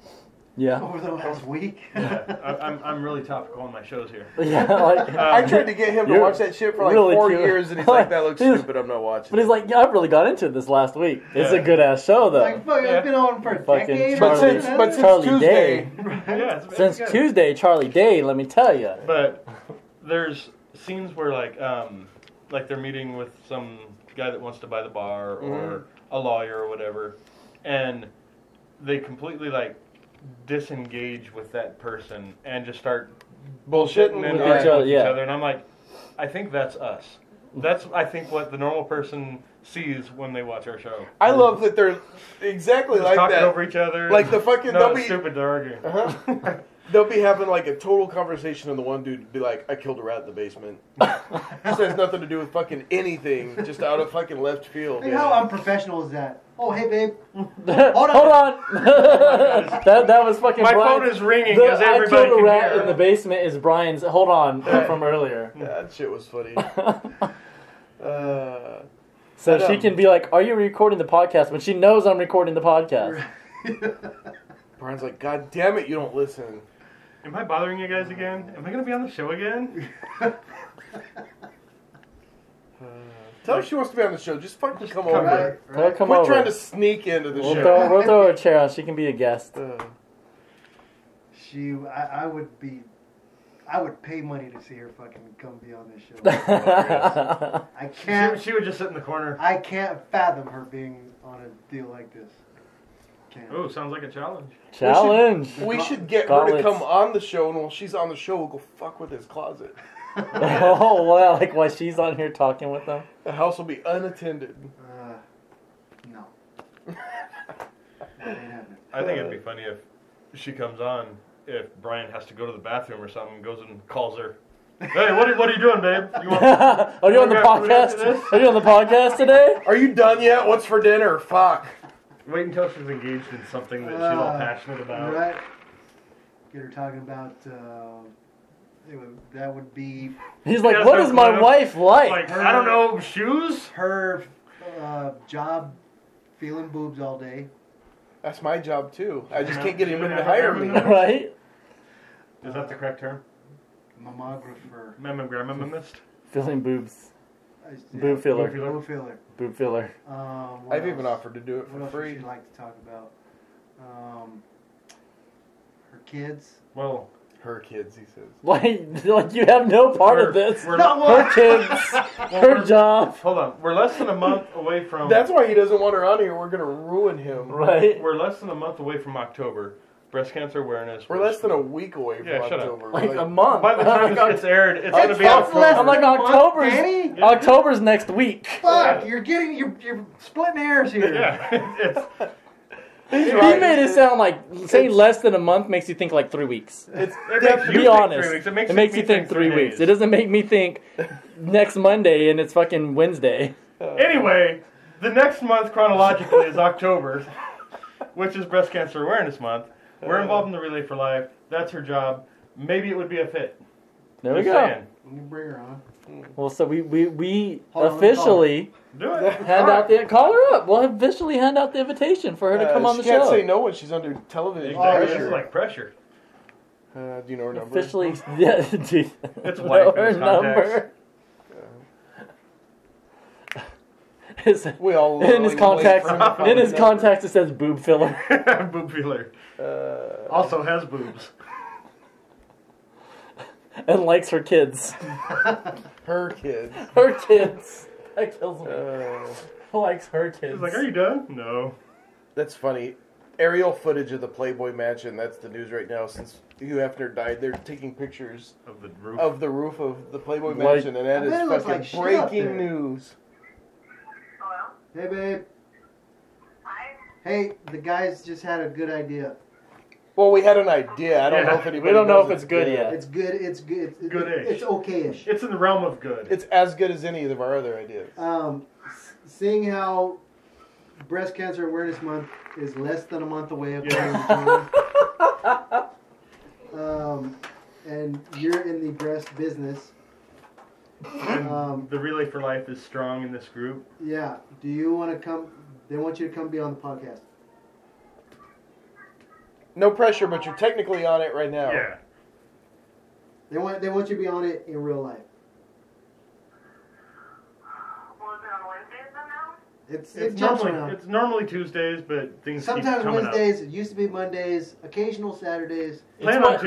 Yeah. Over the last week. I'm really topical on my shows here. Yeah, like, I tried to get him to You're watch that shit for like really 4 cute. years, and he's like, "That looks He's- stupid. I'm not watching." but he's like, yeah, I've really got into it this last week. It's a Yeah. good ass show though. Like, fuck, Yeah. it's been on for a Fucking decade. But Charlie- since Charlie Tuesday, Day. Yeah, it's Since good. Tuesday, Charlie Day, let me tell you. But there's scenes where like they're meeting with some guy that wants to buy the bar or a lawyer or whatever, and they completely disengage with that person and just start bullshitting and with arguing each other, with each yeah. other. And I'm like, I think that's us. That's I think what the normal person sees when they watch our show. I love that they're exactly Just like talking that. over each other. Like the fucking no, they'll it's be stupid to argue. they'll be having like a total conversation, and the one dude be like, "I killed a rat in the basement." This has nothing to do with fucking anything, just out of fucking left field. Like, how unprofessional is that? Oh, hey, babe. Hold on. that was fucking My Brian. phone is ringing The because I everybody killed a can rat hear. in the basement is Brian's. Hold on from earlier. Yeah, that shit was funny. So she can be like, "Are you recording the podcast?" When she knows I'm recording the podcast. Brian's like, "God damn it, you don't listen." Am I bothering you guys again? Am I going to be on the show again? Tell her she wants to be on the show. Just fucking come come over. Right, Tell her right. come Quit over. trying to sneak into the We'll show. throw her a chair on. She can be a guest. I would pay money to see her fucking come be on this show. I can't. She would just sit in the corner. I can't fathom her being on a deal like this. Can't. Oh, sounds like a challenge. Challenge. We should get her to Gauntlets. come on the show, and while she's on the show, we'll go fuck with his closet. Oh, well, like while she's on here talking with them. The house will be unattended. No. That ain't happening. I think it'd be funny if she comes on, if Brian has to go to the bathroom or something, goes and calls her. Hey, what are you doing, babe? You want Are you on the podcast? Are you on the podcast today? Are you done yet? What's for dinner? Fuck. wait until she's engaged in something that she's all passionate about. Right. Get her talking about. That would be He's like, Yeah, what no is my clue. wife like? Like, I don't know, shoes? her job, feeling boobs all day. That's my job too. I just can't get him Yeah, to hire me. Right? Is that the correct term? Mammographer. Mammographamist? Filling boobs. Yeah, Boob filler. Boob filler. Boob filler. What I've even else? offered to do it What for else would free. she like to talk about? Her kids. Well, Her kids, he says. Like you have no part of this. we're No, Her kids, her job. Hold on. We're less than a month away from... That's why he doesn't want her on here. We're gonna ruin him. Right? We're less than a month away from October. Breast cancer awareness. We're less than a week away from Yeah, shut up. October. Like a month. By the time this gets aired, it's going to be fucking October. less I'm like than a month, October's Danny. October's next week. Fuck! You're splitting hairs here. Yeah, it's... He made it sound like saying less than a month makes you think like 3 weeks. It's It makes you Be think honest. 3 weeks. It makes me you think 3 weeks. days. It doesn't make me think next Monday and it's fucking Wednesday. Anyway, the next month chronologically is October, which is Breast Cancer Awareness Month. We're involved in the Relay for Life. That's her job. Maybe it would be a fit. There we Just go. saying. You bring her on. Well, so we Hold on, officially Do it. hand out the call her up. We'll officially hand out the invitation for her to come on the she can't show. say no when she's under television Exactly. pressure. This is like pressure. Do you know her number? Officially, yeah. Dude, It's know wife in her his contacts. number. We all in his contacts. from In his contacts, it says boob filler. Boob feeler. Also has boobs. And likes her kids. Her kids. Her kids. That kills me. Likes her kids. He's like, are you done? No. That's funny. Aerial footage of the Playboy Mansion. That's the news right now. Since Hugh Hefner died, they're taking pictures Of the roof. of the roof of the Playboy Like- Mansion, and that I bet it is looks fucking like shit up there. breaking news. Hello? Hey, babe. Hi. Hey, the guys just had a good idea. Well, we had an idea. I don't know if anybody. We don't know knows if it's good yet. It's good. It's good. Good-ish. It's okay-ish. It's in the realm of good. It's as good as any of our other ideas. Seeing how Breast Cancer Awareness Month is less than a month away, Yeah. and you're in the breast business. And the Relay for Life is strong in this group. Yeah. Do you want to come? They want you to come be on the podcast. No pressure, but you're technically on it right now. Yeah. They want you to be on it in real life. Well, is it on Wednesdays then now? It jumps around. It's normally Tuesdays, but things Sometimes keep coming Wednesdays. It used to be Mondays. Occasional Saturdays. Plan on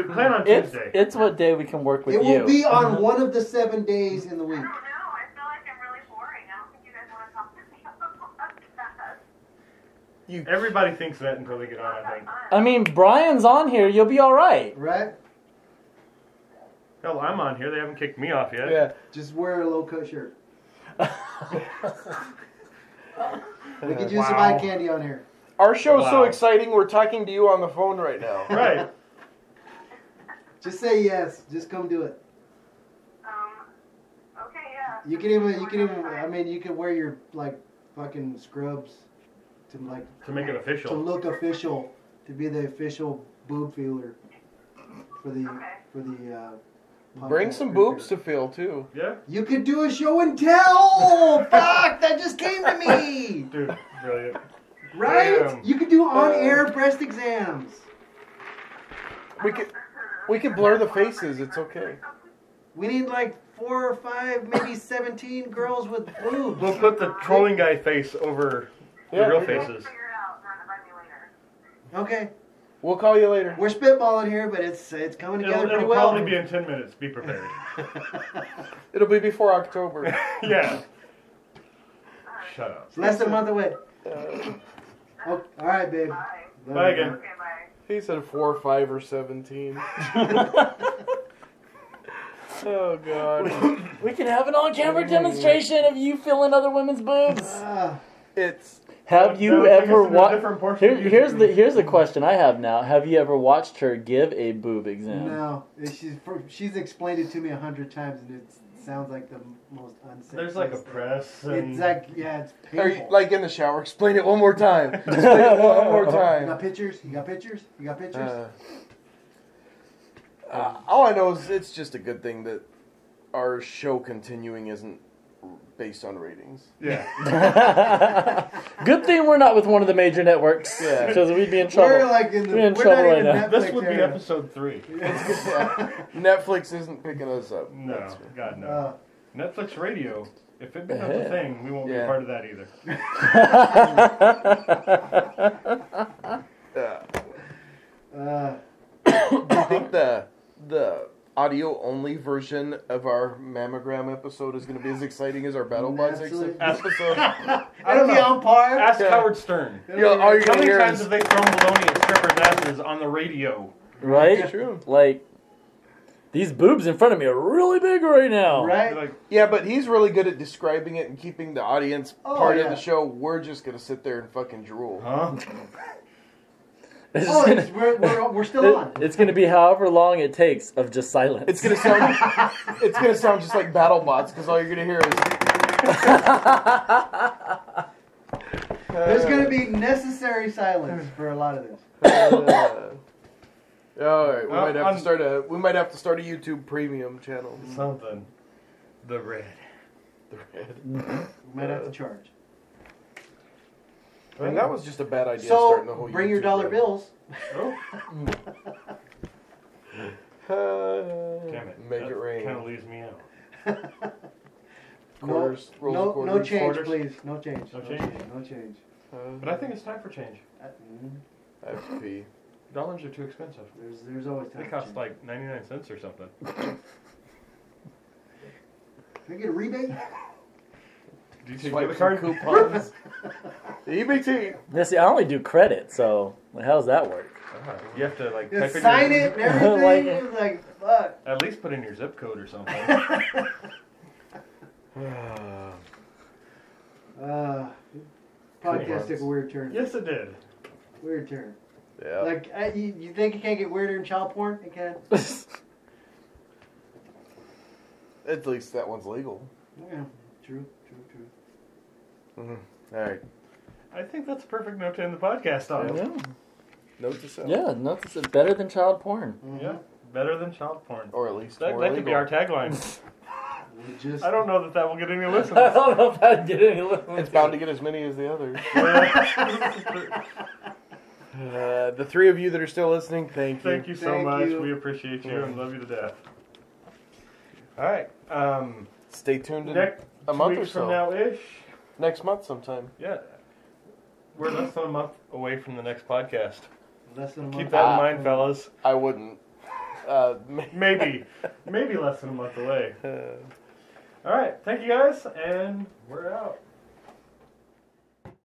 Tuesday. It's what day we can work with It you. will be on one of the 7 days in the week. I don't know. I feel like I'm really boring. I don't think you guys want to talk to me on the podcast. Everybody thinks that until they get on, I think. I mean, Brian's on here. You'll be all right. Right? Hell, I'm on here. They haven't kicked me off yet. Yeah. Just wear a low-cut shirt. We could use some eye candy on here. Our show's so Wow. exciting. We're talking to you on the phone right now. Right. Just say yes. Just come do it. Okay, yeah. You can even. I mean, you can wear your like fucking scrubs to To make it to official. look official, to be the official boob feeler for the Bring podcast some creator. boobs to feel too. Yeah? You could do a show and tell. Fuck, that just came to me. Dude, brilliant. Right? Damn. You could do on-air breast exams. We could blur the faces. It's okay. We need like 4 or 5, maybe 17 girls with boobs. We'll put the trolling guy face over Yeah, the real there you go. faces. Figure it out and run it by me later. Okay, We'll call you later. we're spitballing here, but it's coming together It'll pretty well. probably be in 10 minutes. Be prepared. It'll be before October. Yeah. Shut up. It's less than a month away. Oh, all right, babe. Bye. Love Bye you. again. Okay, bye. He said 4, 5, or 17. Oh God. We can have an on-camera demonstration of you filling other women's boobs. It's Have That you would take us ever into a watched? different portion of Here's the question I have now. Have you ever watched her give a boob exam? No, she's explained it to me 100 times, and it sounds like the most unsexy. There's like a press. And It's like it's are you, painful. like in the shower. Explain it one more time. Explain it one more You time. got pictures? You got pictures? You got pictures? All I know is it's just a good thing that our show continuing isn't based on ratings. Yeah. Good thing we're not with one of the major networks. Yeah. Because we'd be in We're trouble. like in the. We're in we're trouble not right even now. This Netflix would be area. episode 3. Netflix isn't picking us up. No, That's- God no. Uh, Netflix radio. If it becomes Yeah. a thing, we won't be Yeah. a part of that either. I think the audio only version of our mammogram episode is going to be as exciting as our BattleBots Absolutely. episode. It'll be on par. Ask Yeah. Howard Stern. Yeah, all you're How going to many hear times is have they thrown baloney at strippers' asses on the radio? Right? True. Like, these boobs in front of me are really big right now. Right? Like, Yeah, but he's really good at describing it and keeping the audience Oh, part of yeah. the show. We're just going to sit there and fucking drool. huh? It's, Oh, gonna, we're still on. it's gonna be however long it takes of just silence. It's going to sound just like BattleBots because all you're going to hear is There's going to be necessary silence for a lot of this. all right, we Well, might have to start a YouTube premium channel. Something. The red. The red. We might have to charge. And that was just a bad idea. Starting the So whole bring your YouTube dollar red. bills. Oh, damn it. Make it rain. Kind of leaves me out. Quarters, rolls no, of quarters. no change, Quarters? please. No change. No change? No change. But I think it's time for change. I have to pee. Dollars are too expensive. There's always time. They for cost change. like 99 cents or something. Can I get a rebate? Do you take Swipe debit some card? coupons. EBT. Yeah, see, I only do credit, so how does that work? You have to like Just type in sign your, it and everything. Like- It's like, fuck. At least put in your zip code or something. Podcast took a weird turn. Yes, it did. Weird turn. Yeah. Like, you think it can't get weirder than child porn? It can. At least that one's legal. Yeah, true. Mm-hmm. All right. I think that's a perfect note to end the podcast on. Yeah, Note to self. yeah, notice it better than child porn. Yeah, better than child porn. Or at least That, more that legal. could be our tagline. We just, I don't know that will get any I listens. don't know if I'd get any listens. It's bound to get as many as the others. Yeah. The three of you that are still listening, thank you. Thank you so Thank much. you. We appreciate you and love you to death. All right. Stay tuned in Next a month or week so. from now-ish. Next month sometime. Yeah. We're less than a month away from the next podcast. less than a month. Keep that in mind, fellas. I wouldn't. Maybe less than a month away. All right. Thank you guys, and we're out.